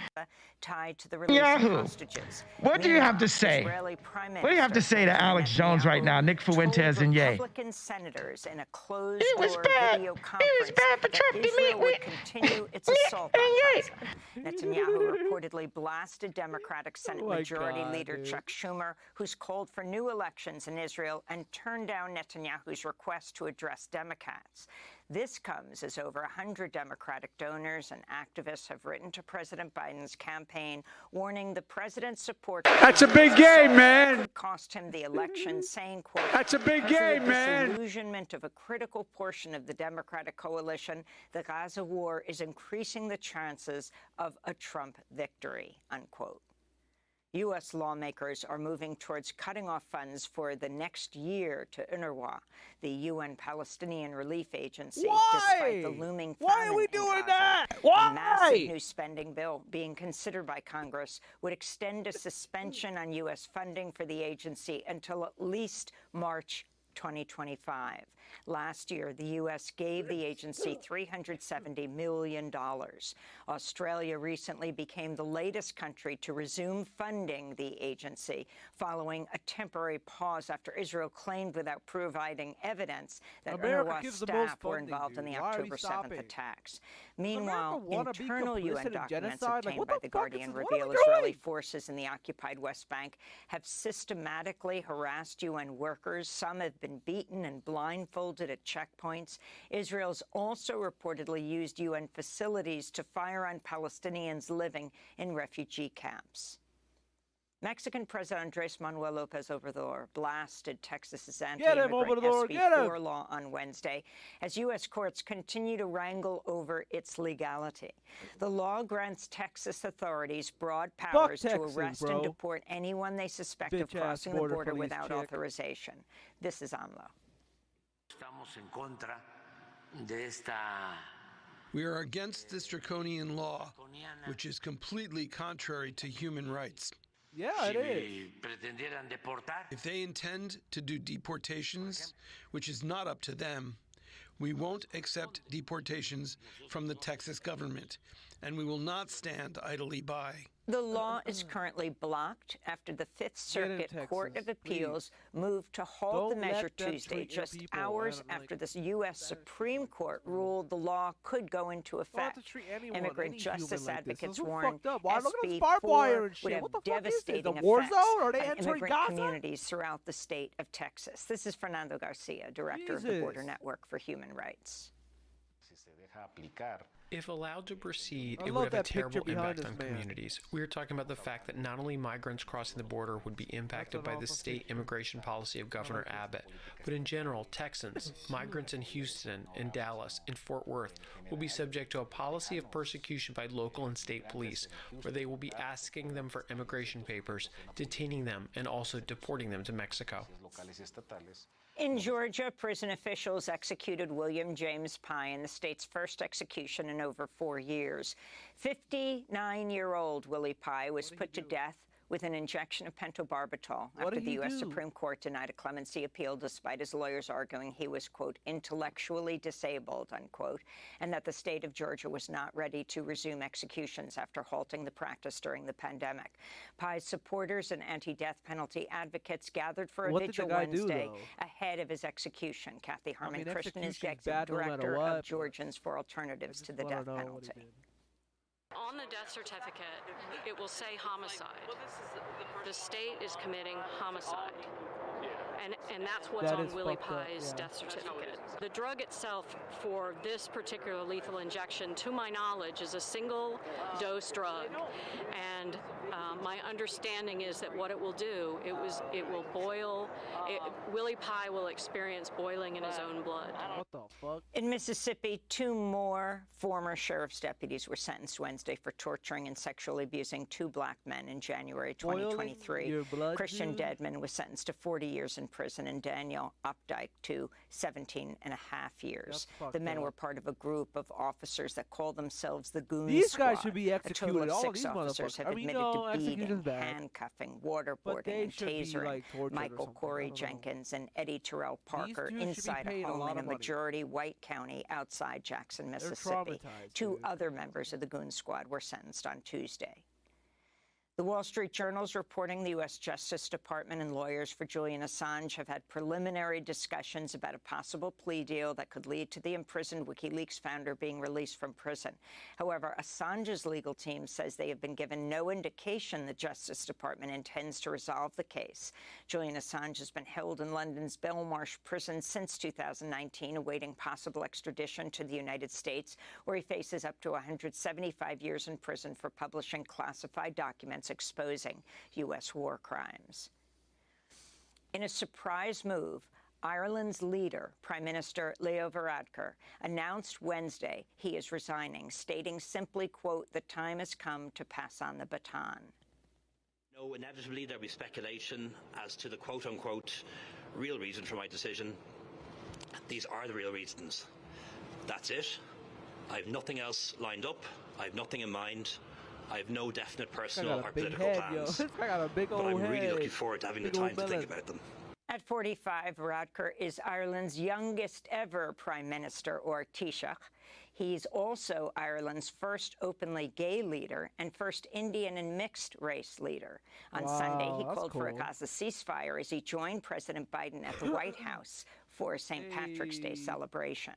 tied to the release of hostages. What do you have to say? What do you have to say to Alex Jones right now, Nick Fuentes and Ye? Republican senators in a closed-door video conference that Israel would continue its assault on Gaza. Netanyahu reportedly blasted Democratic Senate Majority Leader Chuck Schumer, who's called for new elections in Israel and turned down Netanyahu's request to address Democrats. This comes as over 100 Democratic donors and activists have written to President Biden's campaign, warning the president's support. That's a big game, man. Could cost him the election, saying, quote, that's a big game, man. Disillusionment of a critical portion of the Democratic coalition, the Gaza war is increasing the chances of a Trump victory, unquote. U.S. lawmakers are moving towards cutting off funds for the next year to UNRWA, the UN Palestinian Relief Agency, despite the looming famine. Why are we doing that? Why? A massive new spending bill being considered by Congress would extend a suspension on U.S. funding for the agency until at least March 2025. Last year, the U.S. gave the agency $370 million. Australia recently became the latest country to resume funding the agency following a temporary pause after Israel claimed without providing evidence that UNRWA staff were involved in the October 7th attacks. Meanwhile, internal UN documents obtained by The Guardian reveal Israeli forces in the occupied West Bank have systematically harassed UN workers. Some have been beaten and blindfolded at checkpoints. Israel's also reportedly used UN facilities to fire on Palestinians living in refugee camps. Mexican President Andrés Manuel López Obrador blasted Texas's anti-immigrant SB 4 law on Wednesday as U.S. courts continue to wrangle over its legality. The law grants Texas authorities broad powers to arrest and deport anyone they suspect of crossing the border without authorization. This is AMLO. We are against this draconian law, which is completely contrary to human rights. Yeah, it is. If they intend to do deportations, which is not up to them, we won't accept deportations from the Texas government, and we will not stand idly by. The law is currently blocked after the Fifth Circuit Court of Appeals moved to halt the measure Tuesday, just hours after the U.S. Supreme Court ruled the law could go into effect. Immigrant justice advocates warn SB 4 would have devastating effects on immigrant communities throughout the state of Texas. This is Fernando Garcia, director of the Border Network for Human Rights. If allowed to proceed, it would have a terrible impact on communities. We are talking about the fact that not only migrants crossing the border would be impacted by the state immigration policy of Governor Abbott, but in general, Texans, migrants in Houston, in Dallas, in Fort Worth, will be subject to a policy of persecution by local and state police, where they will be asking them for immigration papers, detaining them, and also deporting them to Mexico. In Georgia, prison officials executed William James Pye in the state's first execution in over 4 years. 59-year-old Willie Pye was put to death with an injection of pentobarbital after the U.S. Supreme Court denied a clemency appeal despite his lawyers arguing he was, quote, intellectually disabled, unquote, and that the state of Georgia was not ready to resume executions after halting the practice during the pandemic. Pye's supporters and anti-death penalty advocates gathered for a vigil Wednesday ahead of his execution. Kathy Harmon Christian is executive director of Georgians for Alternatives to the Death Penalty. On the death certificate, it will say homicide. The state is committing homicide. And that's what's on Willie Pye's death certificate. The drug itself for this particular lethal injection, to my knowledge, is a single-dose drug. And my understanding is that what it will do, it will boil. Willie Pye will experience boiling in his own blood. What the fuck? In Mississippi, 2 more former sheriff's deputies were sentenced Wednesday for torturing and sexually abusing 2 black men in January 2023. Christian Dedman was sentenced to 40 years in prison, and Daniel Updike to 17 and a half years. The men were part of a group of officers that call themselves the Goon These Squad. guys should be executed. A total of All 6 these officers have admitted to beating, handcuffing, waterboarding, and tasering Michael Corey Jenkins and Eddie Terrell Parker inside a home in a majority white county outside Jackson, Mississippi. 2 other members of the Goon Squad were sentenced on Tuesday. The Wall Street Journal is reporting the U.S. Justice Department and lawyers for Julian Assange have had preliminary discussions about a possible plea deal that could lead to the imprisoned WikiLeaks founder being released from prison. However, Assange's legal team says they have been given no indication the Justice Department intends to resolve the case. Julian Assange has been held in London's Belmarsh prison since 2019, awaiting possible extradition to the United States, where he faces up to 175 years in prison for publishing classified documents exposing U.S. war crimes. In a surprise move, Ireland's leader, Prime Minister Leo Varadkar, announced Wednesday he is resigning, stating simply, quote, "The time has come to pass on the baton." No, inevitably there'll be speculation as to the quote-unquote real reason for my decision. These are the real reasons. That's it. I have nothing else lined up. I have nothing in mind. I have no definite personal or political plans, I got a big old but I'm head. really looking forward to having the time to think about them. At 45, Varadkar is Ireland's youngest ever Prime Minister, or Taoiseach. He's also Ireland's first openly gay leader and first Indian and mixed-race leader. On Sunday, he called for a Gaza ceasefire as he joined President Biden at the White House for a St. Patrick's Day celebration.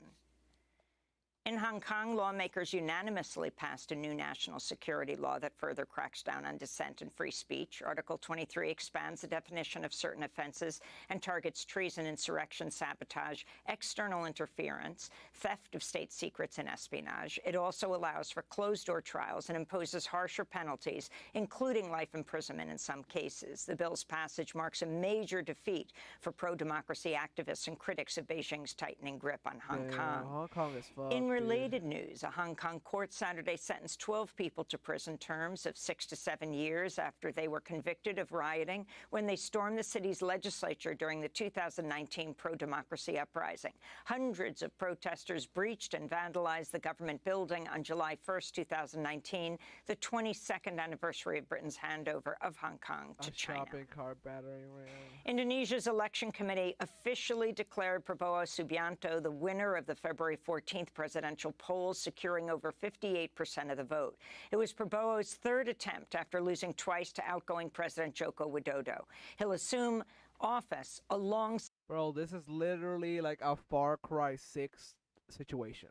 In Hong Kong, lawmakers unanimously passed a new national security law that further cracks down on dissent and free speech. Article 23 expands the definition of certain offenses and targets treason, insurrection, sabotage, external interference, theft of state secrets, and espionage. It also allows for closed-door trials and imposes harsher penalties, including life imprisonment in some cases. The bill's passage marks a major defeat for pro-democracy activists and critics of Beijing's tightening grip on Hong Kong. Hong Kong is fucked. In related news, a Hong Kong court Saturday sentenced 12 people to prison terms of 6 to 7 years after they were convicted of rioting when they stormed the city's legislature during the 2019 pro-democracy uprising. Hundreds of protesters breached and vandalized the government building on July 1st, 2019, the 22nd anniversary of Britain's handover of Hong Kong to China. Shopping cart battery ram. Indonesia's election committee officially declared Prabowo Subianto the winner of the February 14th presidential polls, securing over 58% of the vote. It was Prabowo's third attempt after losing twice to outgoing President Joko Widodo. He'll assume office alongside... Bro, this is literally like a Far Cry 6 situation.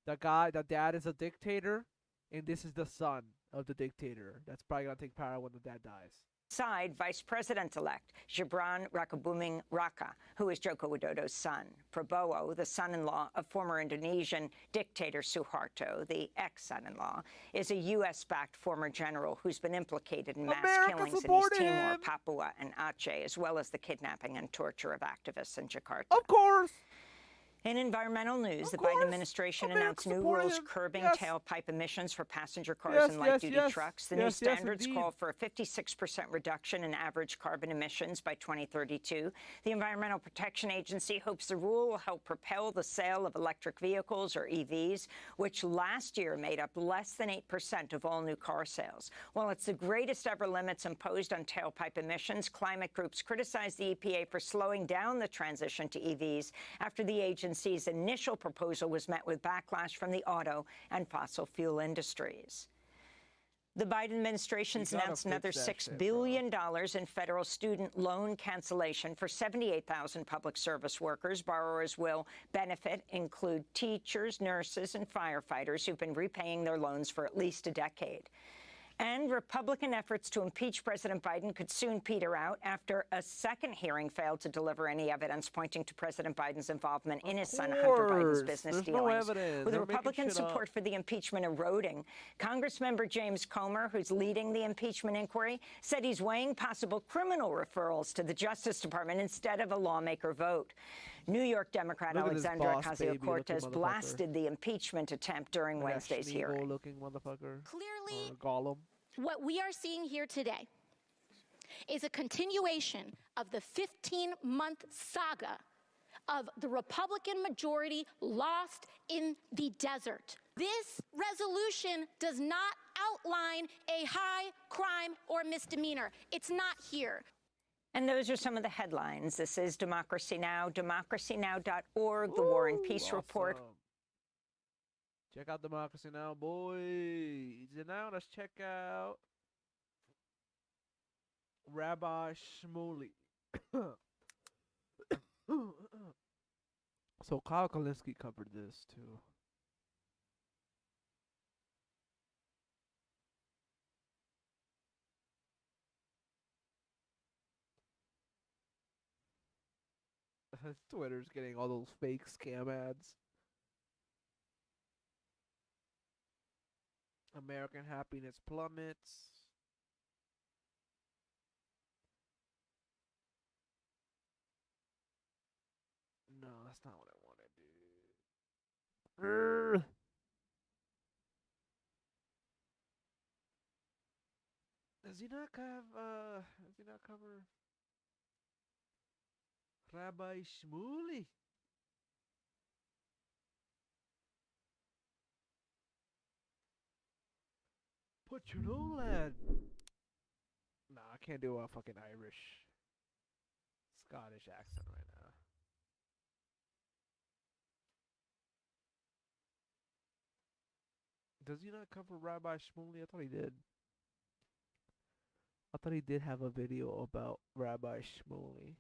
The dad is a dictator, and this is the son of the dictator. That's probably gonna take power when the dad dies. Side Vice President-elect Gibran Rakabuming Raka, who is Joko Widodo's son. Prabowo, the son-in-law of former Indonesian dictator Suharto, the ex-son-in-law, is a U.S.-backed former general who's been implicated in mass killings in East Timor, Papua, and Aceh, as well as the kidnapping and torture of activists in Jakarta. Of course! In environmental news, the Biden administration announced new rules curbing tailpipe emissions for passenger cars and light-duty trucks. The new standards call for a 56% reduction in average carbon emissions by 2032. The Environmental Protection Agency hopes the rule will help propel the sale of electric vehicles, or EVs, which last year made up less than 8% of all new car sales. While it's the greatest ever limits imposed on tailpipe emissions, climate groups criticize the EPA for slowing down the transition to EVs after the agency's initial proposal was met with backlash from the auto and fossil fuel industries. The Biden administration's announced another $6 billion in federal student loan cancellation for 78,000 public service workers. Borrowers will benefit include teachers, nurses, and firefighters who've been repaying their loans for at least a decade. And Republican efforts to impeach President Biden could soon peter out after a second hearing failed to deliver any evidence pointing to President Biden's involvement in his son Hunter Biden's business dealings. With Republican support for the impeachment eroding, Congressmember James Comer, who's leading the impeachment inquiry, said he's weighing possible criminal referrals to the Justice Department instead of a lawmaker vote. New York Democrat Alexandria Ocasio-Cortez blasted the impeachment attempt during Wednesday's hearing. Looking motherfucker. Clearly, Gollum. what we are seeing here today is a continuation of the 15-month saga of the Republican majority lost in the desert. This resolution does not outline a high crime or misdemeanor. It's not here. And those are some of the headlines. This is Democracy Now!, democracynow.org, the War and Peace Report. Check out Democracy Now!, boys. And now let's check out Rabbi Shmuley. So Kyle Kalinske covered this too. Twitter's getting all those fake scam ads. American happiness plummets. No, that's not what I want to do. Does he not have does he not cover Rabbi Shmuley? Put your own lad. Nah, I can't do a fucking Irish, Scottish accent right now. Does he not cover Rabbi Shmuley? I thought he did. I thought he did have a video about Rabbi Shmuley.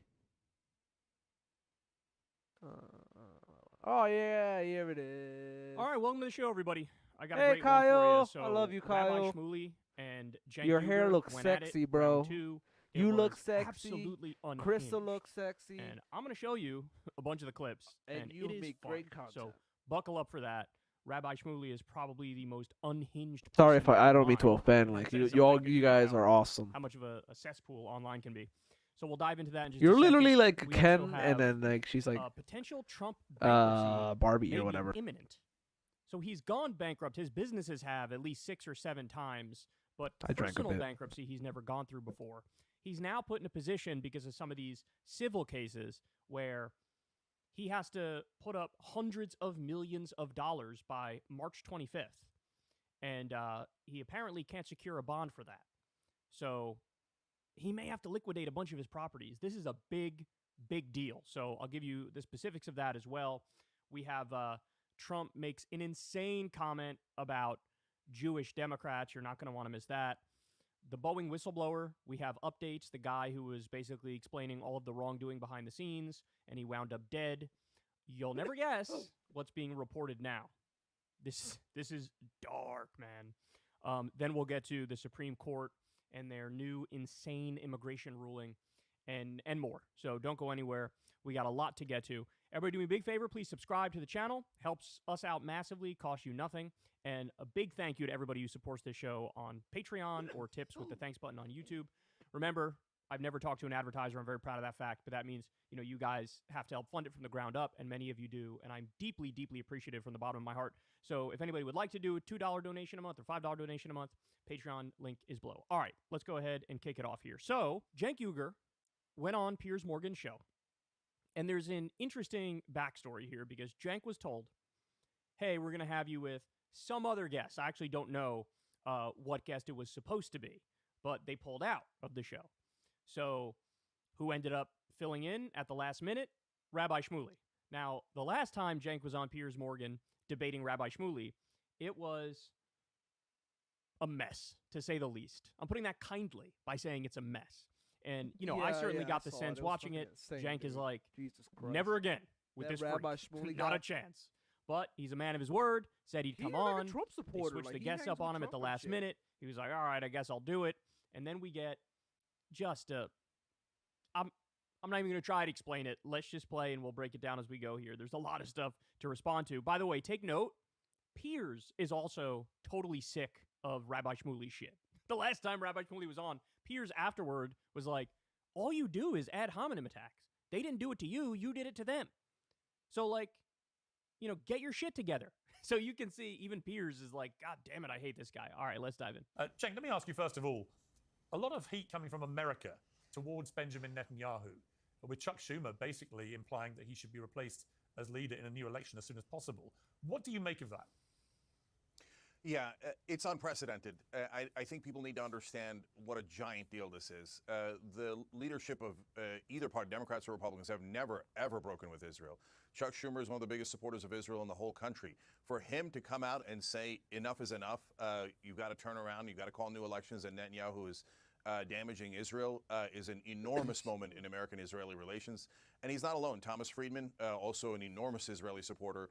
Oh yeah, here it is. All right, welcome to the show, everybody. I got a Hey great Kyle, one for you. So, I love you, Kyle. Rabbi Shmuley and Cenk Your hair Uygur looks went at sexy, it, bro. round two. It You look was sexy. Absolutely unhinged. Crystal looks sexy. And I'm going to show you a bunch of the clips. And you it is make fun. great content. So buckle up for that. Rabbi Shmuley is probably the most unhinged. Sorry if person I don't mean online. to offend. Like you guys are awesome. How much of a cesspool online can be. So we'll dive into that in just You're a second. literally like We Ken, also and have, then like she's like potential Trump bankruptcy Barbie may or be whatever. imminent. So he's gone bankrupt. His businesses have at least 6 or 7 times, but I drank a personal bit. bankruptcy he's never gone through before. He's now put in a position because of some of these civil cases where he has to put up hundreds of millions of dollars by March 25th. And he apparently can't secure a bond for that. So he may have to liquidate a bunch of his properties. This is a big, big deal. So I'll give you the specifics of that as well. We have Trump makes an insane comment about Jewish Democrats. You're not going to want to miss that. The Boeing whistleblower, we have updates. The guy who was basically explaining all of the wrongdoing behind the scenes, and he wound up dead. You'll never guess what's being reported now. This is dark, man. Then we'll get to the Supreme Court and their new insane immigration ruling and more. So don't go anywhere. We got a lot to get to. Everybody do me a big favor. Please subscribe to the channel. Helps us out massively. Costs you nothing. And a big thank you to everybody who supports this show on Patreon or tips with the thanks button on YouTube. Remember, I've never talked to an advertiser. I'm very proud of that fact. But that means, you guys have to help fund it from the ground up. And many of you do. And I'm deeply, deeply appreciative from the bottom of my heart. So if anybody would like to do a $2 donation a month or $5 donation a month, Patreon link is below. All right, let's go ahead and kick it off here. So Cenk Uygur went on Piers Morgan's show. And there's an interesting backstory here because Cenk was told, hey, we're going to have you with some other guest. I actually don't know what guest it was supposed to be, but they pulled out of the show. So who ended up filling in at the last minute? Rabbi Shmuley. Now, the last time Cenk was on Piers Morgan debating Rabbi Shmuley, it was a mess, to say the least. I'm putting that kindly by saying it's a mess. And, I certainly got the sense watching it, Cenk is like, never again with this Rabbi freak. Shmuley Not a chance. But he's a man of his word, said he'd come on. Like a Trump supporter. They switched the guests up on him at the last minute. He was like, all right, I guess I'll do it. And then we get just I'm not even going to try to explain it. Let's just play and we'll break it down as we go here. There's a lot of stuff to respond to. By the way, take note, Piers is also totally sick of Rabbi Shmuley shit. The last time Rabbi Shmuley was on, Piers afterward was like, all you do is ad hominem attacks. They didn't do it to you. You did it to them. So, get your shit together. So you can see even Piers is like, God damn it, I hate this guy. All right, let's dive in. Cenk, let me ask you first of all, a lot of heat coming from America towards Benjamin Netanyahu, with Chuck Schumer basically implying that he should be replaced as leader in a new election as soon as possible. What do you make of that? Yeah, it's unprecedented. I think people need to understand what a giant deal this is. The leadership of either party, Democrats or Republicans, have never, ever broken with Israel. Chuck Schumer is one of the biggest supporters of Israel in the whole country. For him to come out and say enough is enough, you've got to turn around, you've got to call new elections, and Netanyahu is damaging Israel is an enormous moment in American-Israeli relations. And he's not alone. Thomas Friedman, also an enormous Israeli supporter,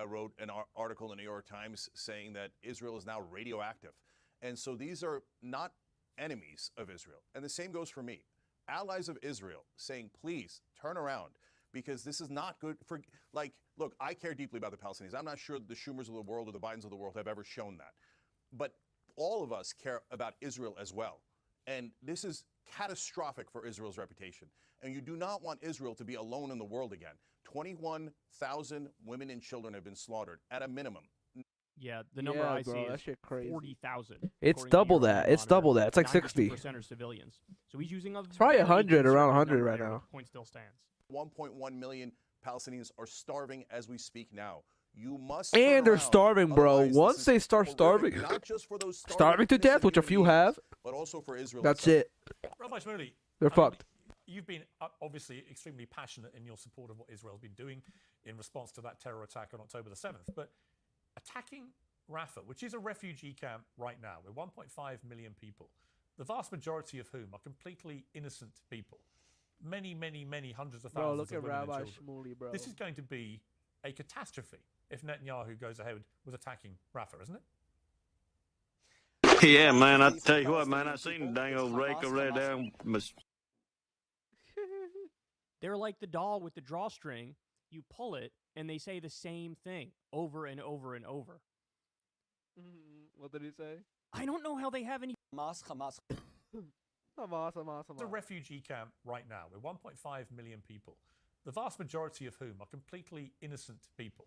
wrote an article in the New York Times saying that Israel is now radioactive. And so these are not enemies of Israel. And the same goes for me. Allies of Israel saying, please turn around, because this is not good for, like, look, I care deeply about the Palestinians. I'm not sure the Schumers of the world or the Bidens of the world have ever shown that. But all of us care about Israel as well. And this is catastrophic for Israel's reputation. And you do not want Israel to be alone in the world again. 21,000 women and children have been slaughtered at a minute. Yeah, the number I see that is shit crazy. 40,000. It's double that. It's double that. It's like 60. 90% are civilians. So he's using a It's probably very 100, around 100 conservative right number now. there. The point still stands. 1.1 million Palestinians are starving as we speak now. You must. And they're turn around. starving, bro. Otherwise, Once this they is start horrific, starving, not just for those starving to death, which a few have, but also for Israel. that's itself. it. Rabbi Shmuley, They're fucked. You've been obviously extremely passionate in your support of what Israel's been doing in response to that terror attack on October the 7th. But attacking Rafah, which is a refugee camp right now, with 1.5 million people, the vast majority of whom are completely innocent people, many, many, many hundreds of thousands Look of at women Rabbi and children. Shmuley, bro. This is going to be a catastrophe if Netanyahu goes ahead with attacking Rafah, isn't it? Yeah, man, I tell you what, man, I seen the dang old rake over there down. They're like the doll with the drawstring. You pull it, and they say the same thing over and over and over. What did he say? I don't know how they have any. Hamas. It's a refugee camp right now with 1.5 million people, the vast majority of whom are completely innocent people,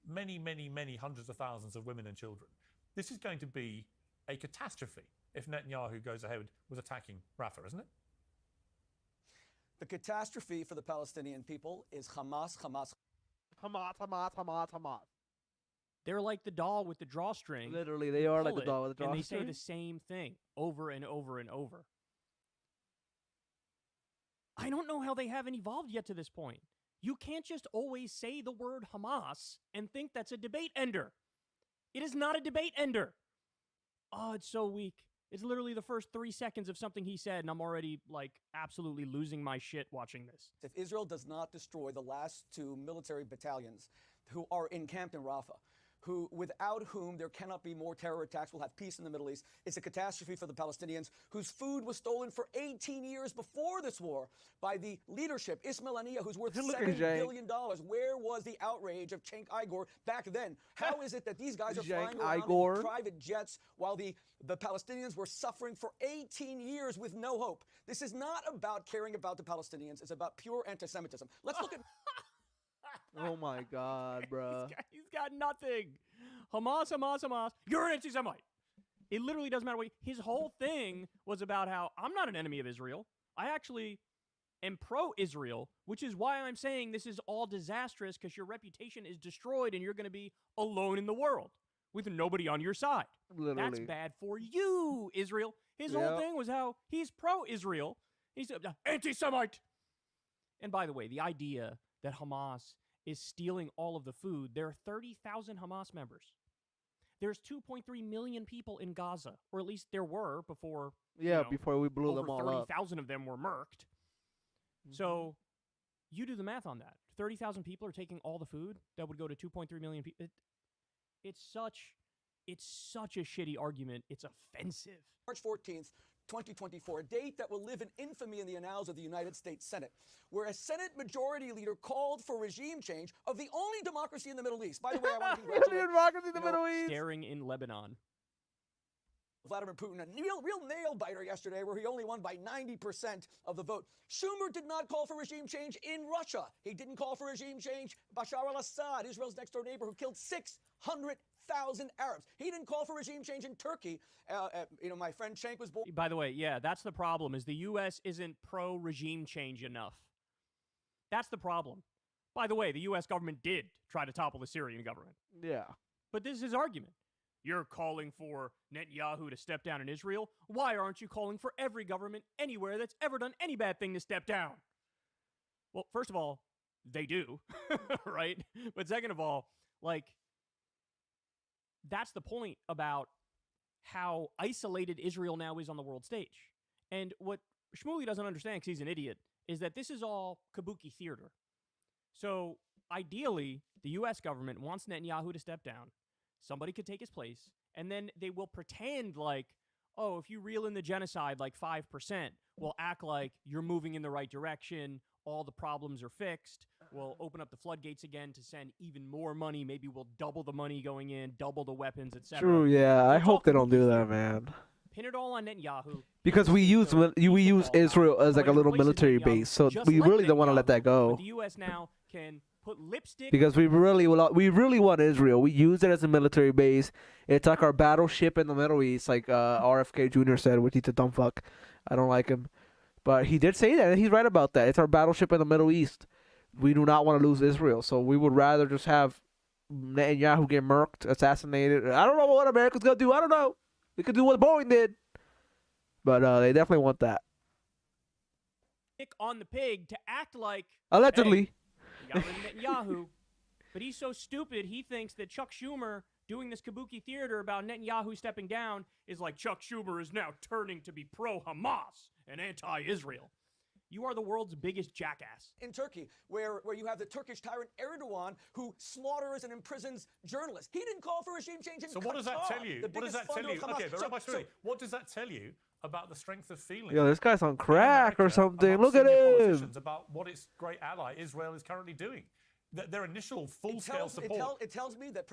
many, many, many hundreds of thousands of women and children. This is going to be a catastrophe if Netanyahu goes ahead with attacking Rafah, isn't it? The catastrophe for the Palestinian people is Hamas. They're like the doll with the drawstring. Literally, they are like the doll with the And they drawstring. say the same thing over and over and over. I don't know how they haven't evolved yet to this point. You can't just always say the word Hamas and think that's a debate ender. It is not a debate ender. Oh, it's so weak. It's literally the first 3 seconds of something he said, and I'm already, like, absolutely losing my shit watching this. If Israel does not destroy the last 2 military battalions who are encamped in Rafah, without whom there cannot be more terror attacks, we'll have peace in the Middle East. It's a catastrophe for the Palestinians, whose food was stolen for 18 years before this war by the leadership, Ismail Haniyeh, who's worth $7 billion. Where was the outrage of Cenk Uygur back then? How is it that these guys are flying around in private jets while the Palestinians were suffering for 18 years with no hope? This is not about caring about the Palestinians. It's about pure anti-Semitism. Let's look at... Oh my God, bro. He's got nothing. Hamas. You're an anti-Semite. It literally doesn't matter what. His whole thing was about how I'm not an enemy of Israel. I actually am pro-Israel, which is why I'm saying this is all disastrous, because your reputation is destroyed and you're going to be alone in the world with nobody on your side. Literally. That's bad for you, Israel. His whole thing was how he's pro-Israel. He's anti-Semite. And by the way, the idea that Hamas is stealing all of the food. There are 30,000 Hamas members. There's 2.3 million people in Gaza, or at least there were before. Before we blew them all up. 30,000 of them were murked. So you do the math on that. 30,000 people are taking all the food that would go to 2.3 million people. It's such a shitty argument. It's offensive. March 14th, 2024, a date that will live in infamy in the annals of the United States Senate, where a Senate Majority Leader called for regime change of the only democracy in the Middle East. By the way, I want to congratulate democracy in the Middle East. Staring in Lebanon. Vladimir Putin, a real nail biter yesterday where he only won by 90% of the vote. Schumer did not call for regime change in Russia. He didn't call for regime change. Bashar al-Assad, Israel's next door neighbor who killed 600,000 Arabs. He didn't call for regime change in Turkey. My friend Cenk was born. By the way, yeah, that's the problem, is the U.S. isn't pro-regime change enough. That's the problem. By the way, the U.S. government did try to topple the Syrian government. Yeah. But this is his argument. You're calling for Netanyahu to step down in Israel. Why aren't you calling for every government anywhere that's ever done any bad thing to step down? Well, first of all, they do, right? But second of all, that's the point about how isolated Israel now is on the world stage. And what Shmuley doesn't understand, because he's an idiot, is that this is all kabuki theater. So ideally, the U.S. government wants Netanyahu to step down. Somebody could take his place, and then they will pretend like, oh, if you reel in the genocide like 5%, we'll act like you're moving in the right direction, all the problems are fixed, we'll open up the floodgates again to send even more money, maybe we'll double the money going in, double the weapons, etc. True, yeah. I hope they don't do that, man. Pin it all on Netanyahu. Because we use Israel as like a little military base, so we really don't want to let that go. But the U.S. now can put lipstick. Because we really want Israel. We use it as a military base. It's like our battleship in the Middle East, like RFK Jr. said, which he's a dumb fuck. I don't like him. But he did say that, and he's right about that. It's our battleship in the Middle East. We do not want to lose Israel, so we would rather just have Netanyahu get murked, assassinated. I don't know what America's going to do. I don't know. We could do what Boeing did. But they definitely want that. On the pig to act like... Allegedly. Hey, Netanyahu. But he's so stupid, he thinks that Chuck Schumer doing this kabuki theater about Netanyahu stepping down is like Chuck Schumer is now turning to be pro-Hamas and anti-Israel. You are the world's biggest jackass. In Turkey, where you have the Turkish tyrant Erdogan, who slaughters and imprisons journalists. He didn't call for regime change in So Qatar. what does that tell you? What does that tell you? Okay, but Rabbi Shmuley, what does that tell you about the strength of feeling? Yo, this guy's on crack or something. Look at him. About what its great ally Israel is currently doing. Their initial full-scale support. It tells me that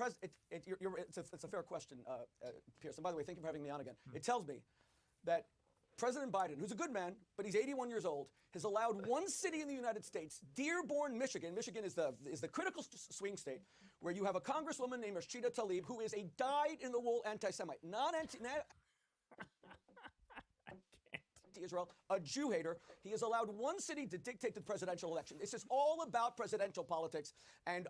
it's a fair question, Pierce. And by the way, thank you for having me on again. It tells me that President Biden, who's a good man, but he's 81 years old, has allowed one city in the United States, Dearborn, Michigan. Michigan is the critical swing state where you have a congresswoman named Rashida Tlaib, who is a dyed-in-the-wool anti-Semite, Israel, a Jew hater. He has allowed one city to dictate the presidential election. This is all about presidential politics. And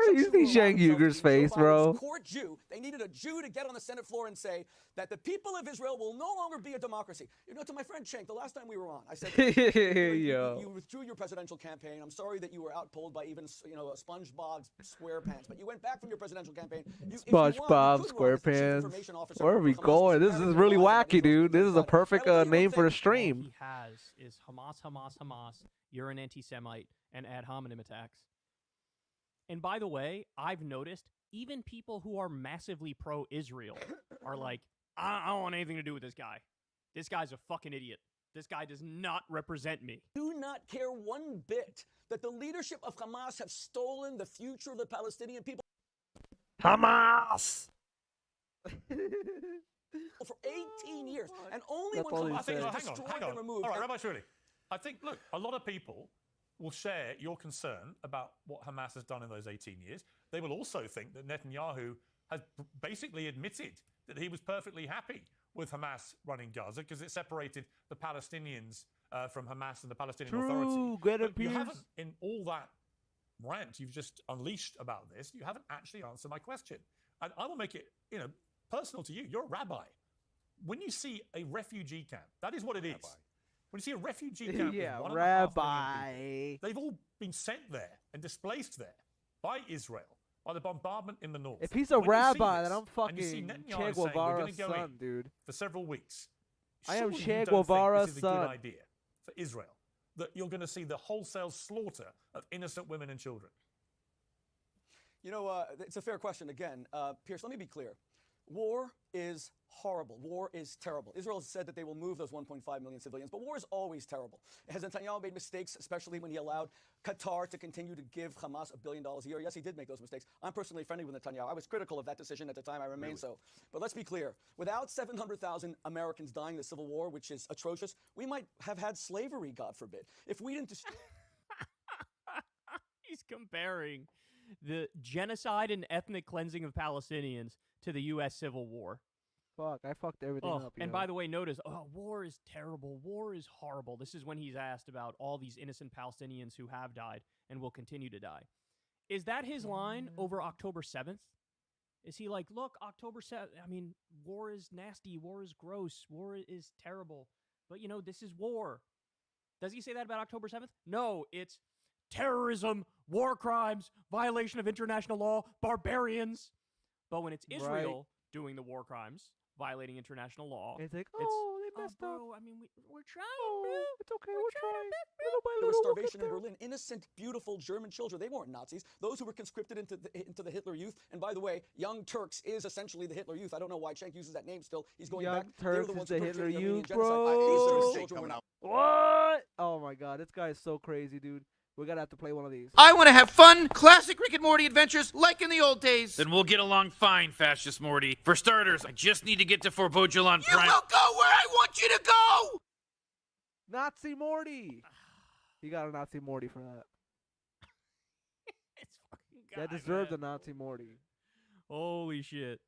you see Shang Yuger's face, bro. Court Jew. They needed a Jew to get on the Senate floor and say that the people of Israel will no longer be a democracy. You know, to my friend Cenk, the last time we were on, I said, you withdrew your presidential campaign. I'm sorry that you were outpolled by even, SpongeBob SquarePants, but you went back from your presidential campaign. SpongeBob SquarePants. Where are we going? This is really wacky, dude. This is a perfect name for a stream. All he has is Hamas, you're an anti-Semite, and ad hominem attacks. And by the way, I've noticed even people who are massively pro-Israel are like, I don't want anything to do with this guy. This guy's a fucking idiot. This guy does not represent me. Do not care one bit that the leadership of Hamas have stolen the future of the Palestinian people. Hamas! For 18 years, and only when Hamas is destroyed and removed. All right, Rabbi Shmuley, I think, look, a lot of people will share your concern about what Hamas has done in those 18 years. They will also think that Netanyahu has basically admitted that he was perfectly happy with Hamas running Gaza because it separated the Palestinians from Hamas and the Palestinian Authority. But you haven't, in all that rant you've just unleashed about this, you haven't actually answered my question. And I will make it, personal to you. You're a rabbi. When you see a refugee camp, that is what it is. When you see a refugee camp, with 1.5 million people, they've all been sent there and displaced there by Israel, by the bombardment in the north. If he's a rabbi, then I'm fucking Che Guevara's son, dude. For several weeks. I am Che Guevara's son. This is a good idea for Israel, that you're going to see the wholesale slaughter of innocent women and children. It's a fair question. Again, Pierce, let me be clear. War is horrible. War is terrible. Israel has said that they will move those 1.5 million civilians, but war is always terrible. Has Netanyahu made mistakes, especially when he allowed Qatar to continue to give Hamas $1 billion a year? Yes, he did make those mistakes. I'm personally friendly with Netanyahu. I was critical of that decision at the time. I remain so. But let's be clear. Without 700,000 Americans dying in the Civil War, which is atrocious, we might have had slavery, God forbid. If we didn't destroy... He's comparing the genocide and ethnic cleansing of Palestinians to the U.S. Civil War. Fuck, I fucked everything up. And by the way, notice, war is terrible. War is horrible. This is when he's asked about all these innocent Palestinians who have died and will continue to die. Is that his line over October 7th? Is he like, look, October 7th, I mean, war is nasty. War is gross. War is terrible. But, you know, this is war. Does he say that about October 7th? No, it's terrorism, war crimes, violation of international law, barbarians. But when it's Israel doing the war crimes, violating international law, it's like, they messed up. I mean, we're trying, bro. It's okay, we're trying. There was starvation in Berlin. Innocent, beautiful German children. They weren't Nazis. Those who were conscripted into the Hitler Youth. And by the way, Young Turks is essentially the Hitler Youth. I don't know why Cenk uses that name still. He's going Young back. Turks the ones is the who Hitler perpetrated the Youth, Armenian bro. genocide. What? Oh my god, this guy is so crazy, dude. We're gonna have to play one of these. I want to have fun, classic Rick and Morty adventures like in the old days. Then we'll get along fine, Fascist Morty. For starters, I just need to get to Fort Bojalon Prime. You will go where I want you to go! Nazi Morty! He got a Nazi Morty for that. That deserved a Nazi Morty. Holy shit.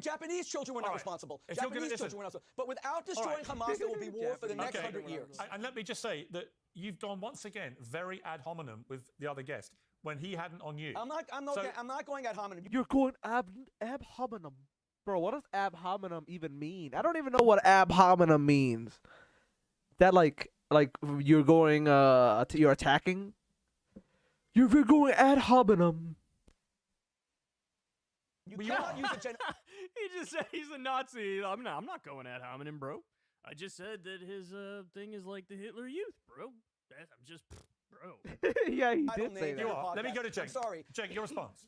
Japanese children were not responsible. Japanese children were not responsible. But without destroying Hamas, there will be war for the next 100 years. And let me just say that you've gone once again very ad hominem with the other guest when he hadn't on you. I'm not going ad hominem. You're going ab hominem. Bro, what does ab hominem even mean? I don't even know what ab hominem means. That like you're going you're attacking? You're going ad hominem. You cannot use a He just said he's a Nazi. I'm not going ad hominem, bro. I just said that his thing is like the Hitler Youth, bro. I'm just, bro. Yeah, he did say that. You are. Let me go to Cenk. I'm sorry. Cenk, your response.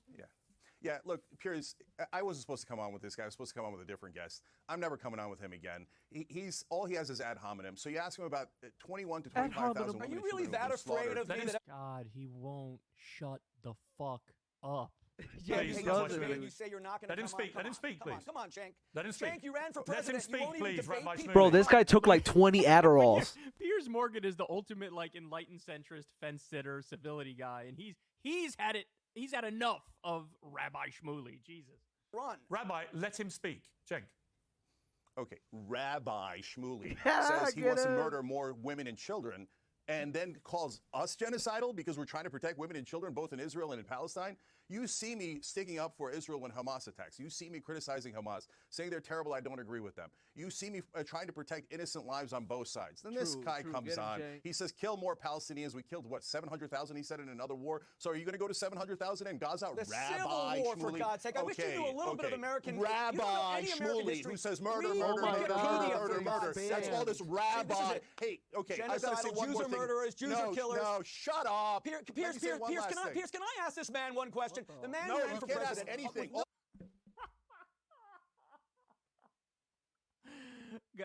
Yeah, look, Piers, I wasn't supposed to come on with this guy. I was supposed to come on with a different guest. I'm never coming on with him again. He's all he has is ad hominem. So you ask him about 21 to 25,000 women. Are you really that afraid of me? God, he won't shut the fuck up. Yeah, you say you're not going to Let him speak. Let him speak, please. Come on, Cenk. Let him speak. Cenk, you ran for president. Let him speak, please, Rabbi Shmuley. Bro, this guy took like 20 Adderalls. Piers Morgan is the ultimate like enlightened centrist fence sitter civility guy, and he's had it. He's had enough of Rabbi Shmuley. Jesus. Run. Rabbi, let him speak. Cenk. Okay, Rabbi Shmuley says he wants to murder more women and children and then calls us genocidal because we're trying to protect women and children both in Israel and in Palestine. You see me sticking up for Israel when Hamas attacks. You see me criticizing Hamas, saying they're terrible, I don't agree with them. You see me trying to protect innocent lives on both sides. Then this guy comes on. He says, kill more Palestinians. We killed, what, 700,000, he said, in another war? So are you going to go to 700,000 in Gaza? The Rabbi Civil War, Shmuley. for God's sake. I wish you knew a little bit of American... Rabbi Shmuley, who says murder, murder, murder, murder, murder. That's all this rabbi. Hey, okay, I've got to say one more thing. Jews are murderers, Jews are killers. No, shut up. Pierce, can I ask this man one question? The man who ran for can't president. ask anything.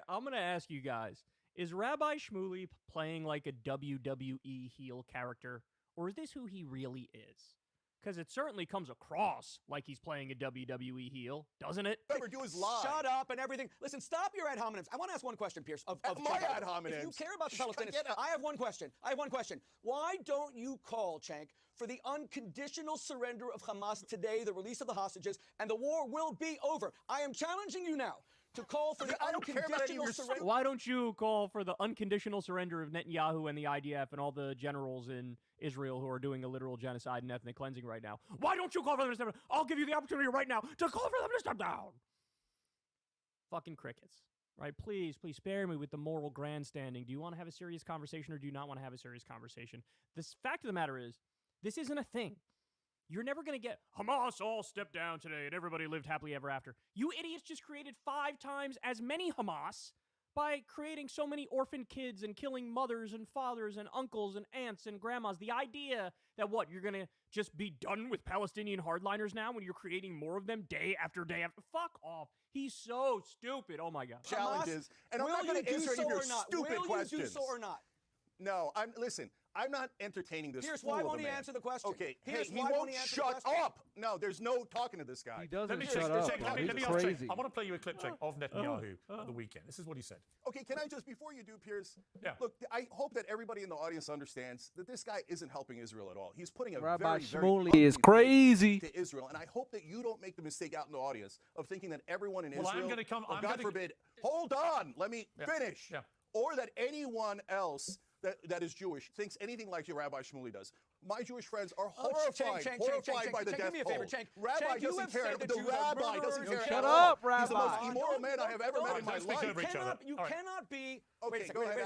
I'm going to ask you guys, is Rabbi Shmuley playing like a WWE heel character, or is this who he really is? Because it certainly comes across like he's playing a WWE heel, doesn't it? Never do his lie. Shut up and everything. Listen, stop your ad hominems. I want to ask one question, Pierce. Of my ad hominems. If you care about the Palestinians, I have one question. Why don't you call, Cenk, for the unconditional surrender of Hamas today, the release of the hostages, and the war will be over? I am challenging you now to call for the unconditional surrender. Why don't you call for the unconditional surrender of Netanyahu and the IDF and all the generals in Israel who are doing a literal genocide and ethnic cleansing right now? Why don't you call for them to step down? I'll give you the opportunity right now to call for them to step down. Fucking crickets. Right? Please spare me with the moral grandstanding. Do you want to have a serious conversation or do you not want to have a serious conversation? The fact of the matter is, this isn't a thing. You're never going to get Hamas all stepped down today and everybody lived happily ever after. You idiots just created 5 times as many Hamas by creating so many orphan kids and killing mothers and fathers and uncles and aunts and grandmas. The idea that what, you're going to just be done with Palestinian hardliners now when you're creating more of them day after day after. Fuck off. He's so stupid. Oh my God. Challenges. And I'm not going to answer any of your stupid questions. Will you do so or not? No, listen, I'm not entertaining this. Pierce, why won't he answer the question? Okay, Pierce, he won't shut up. No, there's no talking to this guy. He doesn't shut up. He's crazy. I want to play you a clip check of Netanyahu at the weekend. This is what he said. Okay, can I just, before you do, Pierce? Yeah. Look, I hope that everybody in the audience understands that this guy isn't helping Israel at all. He's putting a Rabbi very shmuley ugly is face crazy to Israel, and I hope that you don't make the mistake out in the audience of thinking that everyone in Israel, I'm going to come. God forbid, hold on, let me finish, or that anyone else that is Jewish thinks anything like your Rabbi Shmuley does. My Jewish friends are horrified by the death toll. Rabbi doesn't care. The rabbi doesn't care. Shut up, Rabbi. He's the most immoral man I have ever met in my life. You cannot be. Okay, wait a second. go ahead.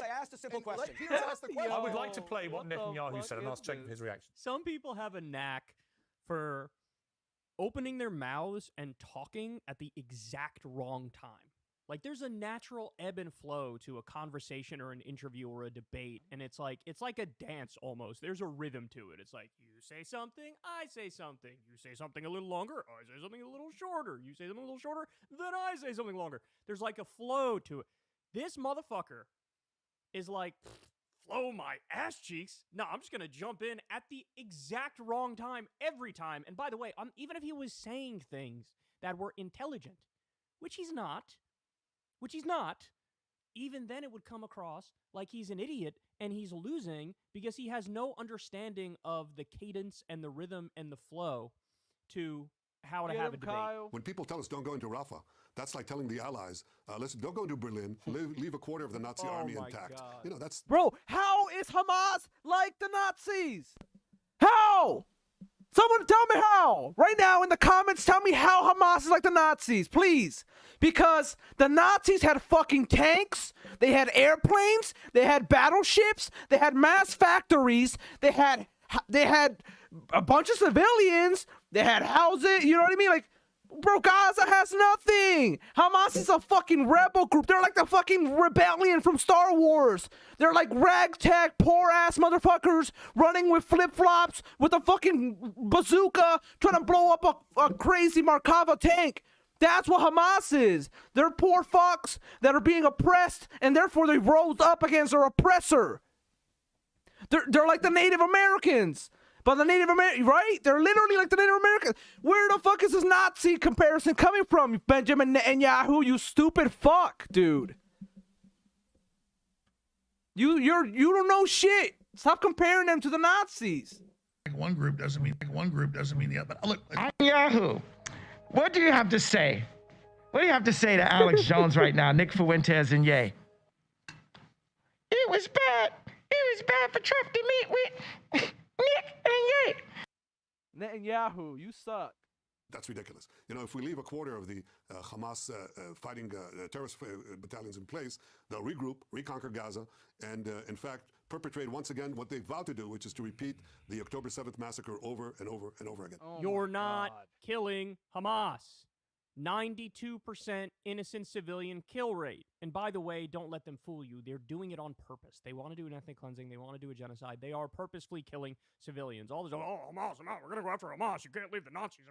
I asked a simple question. Let Pierce ask the question. I would like to play what Netanyahu said, and I'll check his reaction. Some people have a knack for opening their mouths and talking at the exact wrong time. Like, there's a natural ebb and flow to a conversation or an interview or a debate, and it's like a dance almost. There's a rhythm to it. It's like, you say something, I say something. You say something a little longer, I say something a little shorter. You say something a little shorter, then I say something longer. There's like a flow to it. This motherfucker is like, flow my ass cheeks. No, I'm just going to jump in at the exact wrong time every time. And by the way, even if he was saying things that were intelligent, which he's not, even then it would come across like he's an idiot and he's losing because he has no understanding of the cadence and the rhythm and the flow to how to have a debate. When people tell us don't go into Rafah, that's like telling the Allies, listen, don't go into Berlin, leave a quarter of the Nazi army intact. God. You know, that's... Bro, how is Hamas like the Nazis? How? Someone tell me how. Right now in the comments, tell me how Hamas is like the Nazis, please. Because the Nazis had fucking tanks, they had airplanes, they had battleships, they had mass factories, they had a bunch of civilians, they had houses, you know what I mean? Like, bro, Gaza has nothing. Hamas is a fucking rebel group. They're like the fucking rebellion from Star Wars. They're like ragtag, poor-ass motherfuckers running with flip-flops with a fucking bazooka trying to blow up a crazy Markava tank. That's what Hamas is. They're poor fucks that are being oppressed, and therefore they rose up against their oppressor. They're like the Native Americans. But the Native Americans, right? They're literally like the Native Americans. Where the fuck is this Nazi comparison coming from, Benjamin Netanyahu? You stupid fuck, dude. You don't know shit. Stop comparing them to the Nazis. One group doesn't mean the other. But look, Netanyahu, what do you have to say? What do you have to say to Alex Jones right now, Nick Fuentes and Ye? It was bad. It was bad for Trump to meet with Nick and Ye. Netanyahu, you suck. That's ridiculous. You know, if we leave a quarter of the Hamas fighting terrorist battalions in place, they'll regroup, reconquer Gaza, and in fact, perpetrate once again what they vowed to do, which is to repeat the October 7th massacre over and over and over again. Oh, you're not killing Hamas. 92% innocent civilian kill rate. And by the way, don't let them fool you. They're doing it on purpose. They want to do an ethnic cleansing. They want to do a genocide. They are purposefully killing civilians. All this, Hamas, we're going to go after Hamas. You can't leave the Nazis.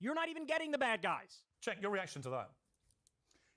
You're not even getting the bad guys. Check your reaction to that.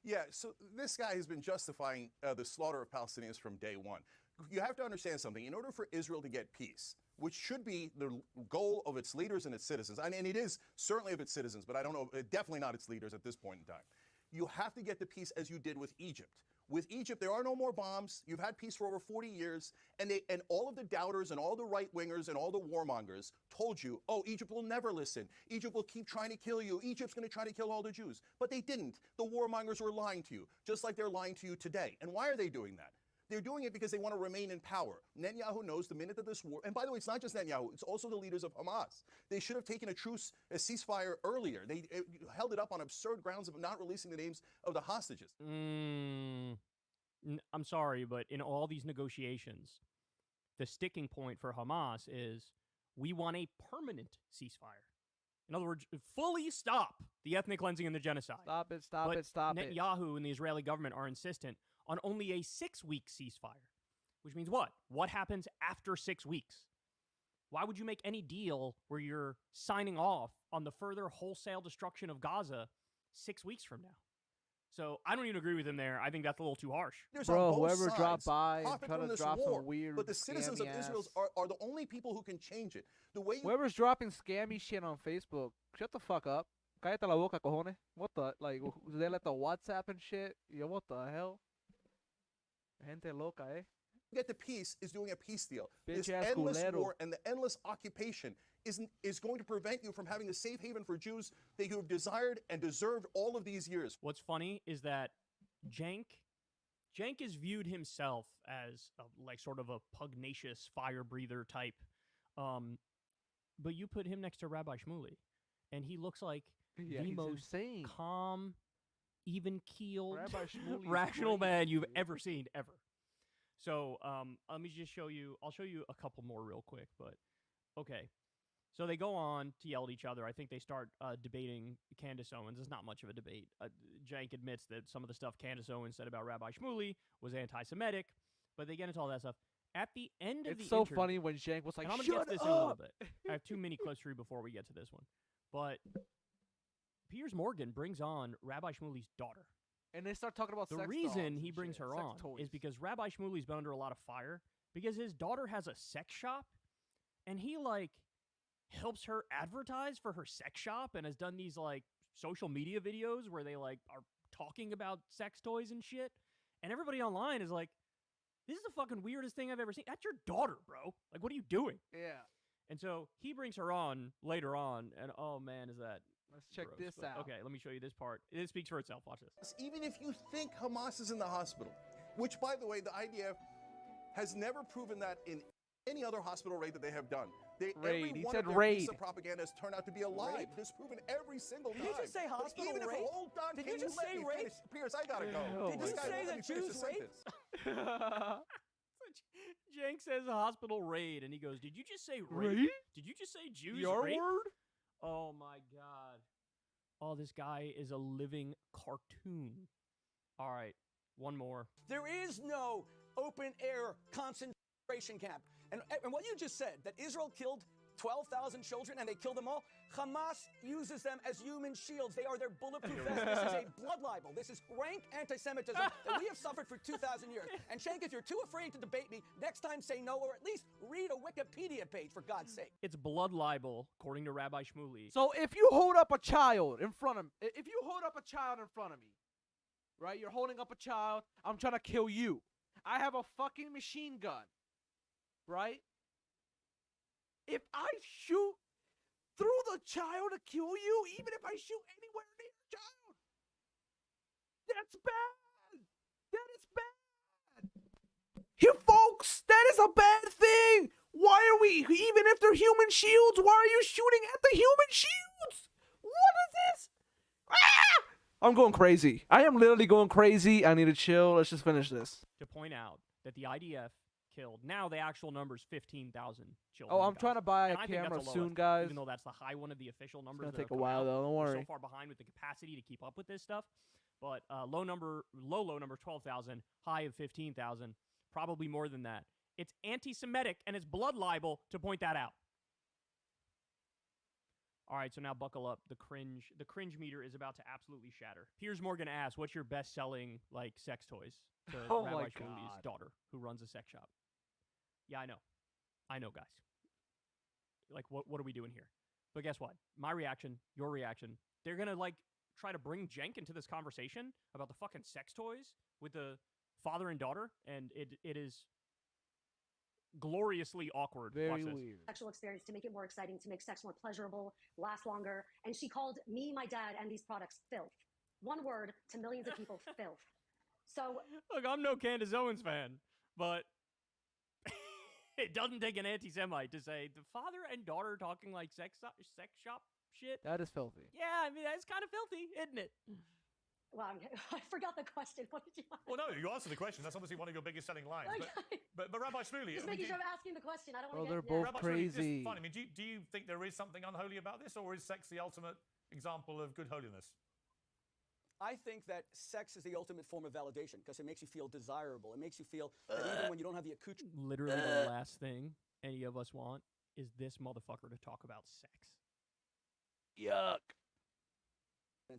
Yeah, so this guy has been justifying the slaughter of Palestinians from day one. You have to understand something. In order for Israel to get peace, which should be the goal of its leaders and its citizens, and it is certainly of its citizens, but I don't know, definitely not its leaders at this point in time. You have to get the peace as you did with Egypt. With Egypt, there are no more bombs. You've had peace for over 40 years, and all of the doubters and all the right-wingers and all the warmongers told you, oh, Egypt will never listen. Egypt will keep trying to kill you. Egypt's going to try to kill all the Jews. But they didn't. The warmongers were lying to you, just like they're lying to you today. And why are they doing that? They're doing it because they want to remain in power. Netanyahu knows the minute that this war, and by the way, it's not just Netanyahu, it's also the leaders of Hamas. They should have taken a ceasefire earlier. They held it up on absurd grounds of not releasing the names of the hostages. I'm sorry, but in all these negotiations, the sticking point for Hamas is we want a permanent ceasefire. In other words, fully stop the ethnic cleansing and the genocide. Stop it, stop But it, stop it. Netanyahu and the Israeli government are insistent on only a 6-week ceasefire, which means what? What happens after 6 weeks? Why would you make any deal where you're signing off on the further wholesale destruction of Gaza 6 weeks from now? So I don't even agree with him there. I think that's a little too harsh. Bro, whoever dropped by and profit tried from to this drop war, some weird but the citizens of Israel are the only people who can change it. The way you whoever's dropping scammy shit on Facebook, shut the fuck up. Cállate la boca, cojones. What the, like, they let the WhatsApp and shit? Yo, what the hell? Gente loca, eh? get to peace is doing a peace deal. Bitch This ass endless culero. war and the endless occupation is going to prevent you from having a safe haven for Jews that you have desired and deserved all of these years. What's funny is that Cenk has viewed himself as like sort of a pugnacious fire breather type. But you put him next to Rabbi Shmuley, and he looks like the most calm, even-keeled, rational man you've ever seen, ever. So let me just show you. I'll show you a couple more real quick. But okay, so they go on to yell at each other. I think they start debating Candace Owens. It's not much of a debate. Cenk admits that some of the stuff Candace Owens said about Rabbi Shmuley was anti-Semitic, but they get into all that stuff. At the end of the interview, it's so funny when Cenk was like, and I'm "Shut gonna get to this up!" in a little bit. I have 2 mini clips for you before we get to this one. But Piers Morgan brings on Rabbi Shmuley's daughter. And they start talking about the sex reason dolls he and brings shit, her sex on toys. is because Rabbi Shmuley's been under a lot of fire because his daughter has a sex shop, and he like helps her advertise for her sex shop and has done these like social media videos where they like are talking about sex toys and shit, and everybody online is like, this is the fucking weirdest thing I've ever seen. That's your daughter, bro. Like, what are you doing? Yeah. And so he brings her on later on, and oh man, is that Let's check gross. this But, out. okay, let me show you this part. It speaks for itself. Watch this. Even if you think Hamas is in the hospital, which, by the way, the IDF has never proven that in any other hospital raid that they have done. Raid. Every He one said of their raid. piece of propaganda has turned out to be a lie. Raid? It's proven every single Did time. you just say But hospital even if raid? hold on, Did can you just let say me raid? finish? Pierce, I gotta go. Oh Did my you God. say Let me that finish Jews the rape? sentence. Cenk says a hospital raid, and he goes, "Did you just say raid? Raid? Did you just say Jews Your rape?" word? Oh my god! Oh, this guy is a living cartoon. All right, one more. There is no open-air concentration camp. And what you just said, that Israel killed 12,000 children and they killed them all, Hamas uses them as human shields. They are their bulletproof vests. This is a blood libel. This is rank anti-Semitism that we have suffered for 2,000 years. And Cenk, if you're too afraid to debate me, next time say no, or at least read a Wikipedia page, for God's sake. It's blood libel, according to Rabbi Shmuley. So if you hold up a child in front of me, right? You're holding up a child. I'm trying to kill you. I have a fucking machine gun, right? If I shoot through the child to kill you, even if I shoot anywhere near the child, that's bad. That is bad. You folks, that is a bad thing. Why are we, even if they're human shields, why are you shooting at the human shields? What is this? Ah! I'm going crazy. I am literally going crazy. I need to chill. Let's just finish this. To point out that the IDF killed, now the actual number is 15,000 children. Oh, I'm trying to buy And a I think that's camera a low soon, estimate, guys. Even though that's the high one of the official numbers. gonna that take have a come while, out. though. Don't We're worry. so far behind with the capacity to keep up with this stuff. But low number 12,000, high of 15,000, probably more than that. It's anti-Semitic and it's blood libel to point that out. All right, so now buckle up. The cringe meter is about to absolutely shatter. Piers Morgan asks, "What's your best-selling like sex toys?" To Oh Rabbi my Shmuley's God. daughter, who runs a sex shop. Yeah, I know, guys. Like, what are we doing here? But guess what? My reaction, your reaction. They're gonna like try to bring Cenk into this conversation about the fucking sex toys with the father and daughter, and it is gloriously awkward. Watch Very this. weird. Sexual experience to make it more exciting, to make sex more pleasurable, last longer. And she called me, my dad, and these products filth. One word to millions of people, filth. So Look, I'm no Candace Owens fan, but it doesn't take an anti-Semite to say the father and daughter talking like sex shop shit. That is filthy. Yeah, I mean, that's kind of filthy, isn't it? Well, I forgot the question. What did you want? Well, no, you answered the question. That's obviously one of your biggest selling lines. But Rabbi Shmuley, Just making sure I'm asking the question. I don't want to they're get... both Rabbi crazy. Shmuley, just fine. I mean, do you think there is something unholy about this, or is sex the ultimate example of good holiness? I think that sex is the ultimate form of validation because it makes you feel desirable. It makes you feel that even when you don't have the accoutrement. Literally the last thing any of us want is this motherfucker to talk about sex. Yuck.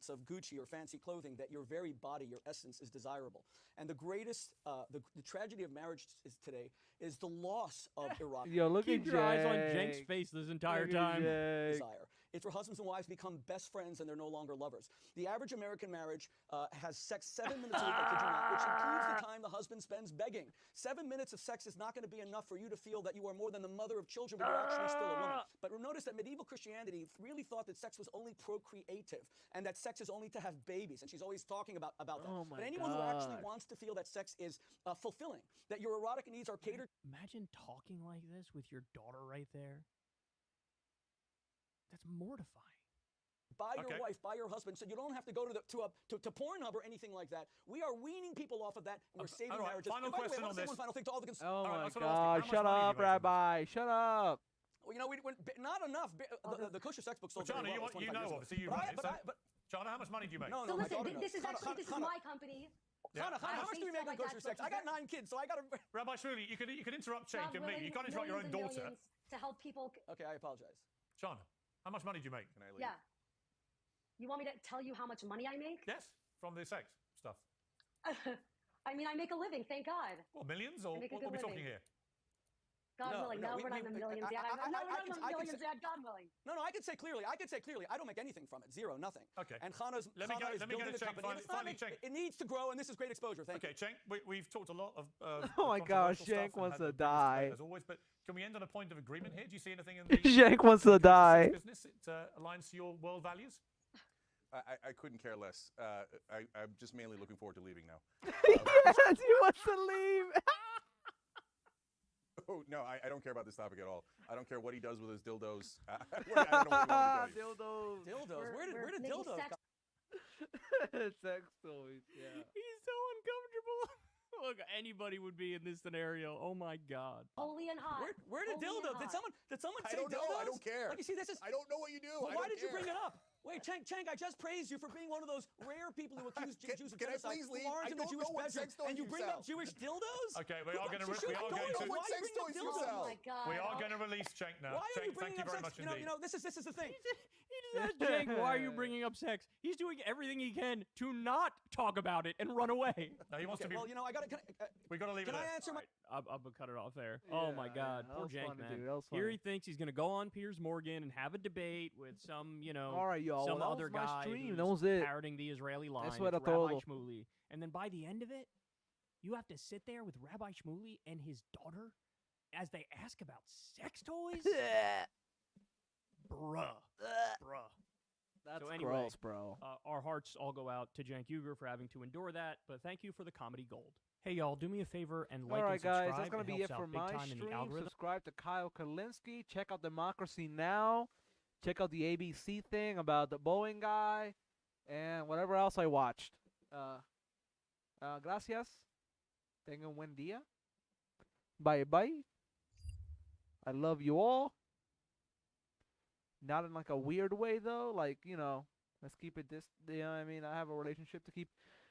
Of Gucci or fancy clothing, that your very body, your essence is desirable. And the greatest, the tragedy of marriage today is the loss of erotic. Yo, look Keep at your eyes on Jake. Jenk's face this entire Look at time. Jake. Desire. It's where husbands and wives become best friends and they're no longer lovers. The average American marriage has sex 7 minutes a week, I kid you not, which includes the time the husband spends begging. 7 minutes of sex is not going to be enough for you to feel that you are more than the mother of children, but you're actually still a woman. But notice that medieval Christianity really thought that sex was only procreative and that sex is only to have babies. And she's always talking about that. Oh my But anyone who actually God. wants to feel that sex is fulfilling, that your erotic needs are catered. Imagine talking like this with your daughter right there. That's mortifying. By your wife, by your husband, so you don't have to go to Pornhub or anything like that. We are weaning people off of that, and we're saving marriages. Final And by the way, question I on wanna say this. one final thing to all the Oh All right, my that's what I was asking. God! How much Shut money do you up, make from Rabbi! Shut up! Well, you know, not enough. The kosher sex book sold Well, very Jana, well. you 25 know, years ago. obviously, you But run I- it. but So, I- but- Jana, how much money do you make? No, So my listen, daughter this is knows. actually, this is my company. Hannah, how much do we make on kosher sex? I got 9 kids, so I got to. Rabbi Shmuley, you can interrupt Cenk God and me. willing, You can't interrupt your own millions and daughter. millions to help people. Okay, I apologize. Jana, how much money do you make? Can I leave? Yeah. You want me to tell you how much money I make? Yes, from the sex stuff. I mean, I make a living, thank God. Well, millions, or I make a what are we good talking living. here? God No, willing. no, No, we- we're not we- in the millions I- yet. I- No, we're I not can- in the I can millions say- yet. God willing. No, I can say clearly. I don't make anything from it. Zero, nothing. Okay. And Hannah's Let me go is to building a Cenk. company. and it's not Finally, making- Cenk. It needs to grow, and this is great exposure. Thank you. Okay, Cenk, we've talked a lot of Oh my gosh, controversial Cenk stuff and wants had to the biggest die. debate as always, but can we end on a point of agreement here? Do you see anything in the Cenk wants to die. business that aligns to your world values? I couldn't care less. I'm just mainly looking forward to leaving now. Yes, he wants to leave. Oh, no, I don't care about this topic at all. I don't care what he does with his dildos. I don't know what he wants to tell you. Dildos. Dildos. Where did making dildos sex- come? Sex toys. Yeah. He's so uncomfortable. Look, anybody would be in this scenario. Oh my God. Holy and hot. Where did Holy and dildos? hot. Did someone I say don't know. dildos? I don't care. Like, you see, this is. I don't know what you do. Well, I why don't did you care. bring it up? Wait, Cenk, I just praised you for being one of those rare people who accuse Jews of can I genocide. please who leave? aren't I in the don't Jewish know what bedroom, sex toys and you you bring sell. up Jewish dildos? Okay, we are going to. Shoot, We I are don't going know to. what Why sex you bring toys up you dildos? sell. Oh my God. We are going to release Cenk now. Why are you Cenk, bringing thank you up very sex? much indeed. You know, this is the thing. He just asked Jake, why are you bringing up sex? He's doing everything he can to not talk about it and run away. No, he wants to be. Well, you know, I got to. We got to leave it Can I there. answer my? I'm gonna cut it off there. Oh my God, that poor was Jake, funny, man. dude. That was Here funny. he thinks he's gonna go on Piers Morgan and have a debate with some, All right, y'all. some Well, that other was my guy stream. who's That was it. parroting the Israeli line. Eso era It's Rabbi todo. Shmuley. And then by the end of it, you have to sit there with Rabbi Shmuley and his daughter as they ask about sex toys. Bruh. That's So anyway, gross, bro. Our hearts all go out to Cenk Uygur for having to endure that, but thank you for the comedy gold. Hey y'all, do me a favor and like All right, and subscribe. guys, that's gonna It be helps it for out big my time in the stream. algorithm. Subscribe to Kyle Kalinske. Check out Democracy Now. Check out the ABC thing about the Boeing guy, and whatever else I watched. Gracias. Tengan un buen día. Bye bye. I love you all. Not in like a weird way though. Like, you know, let's keep it this. You know what I mean? I have a relationship to keep.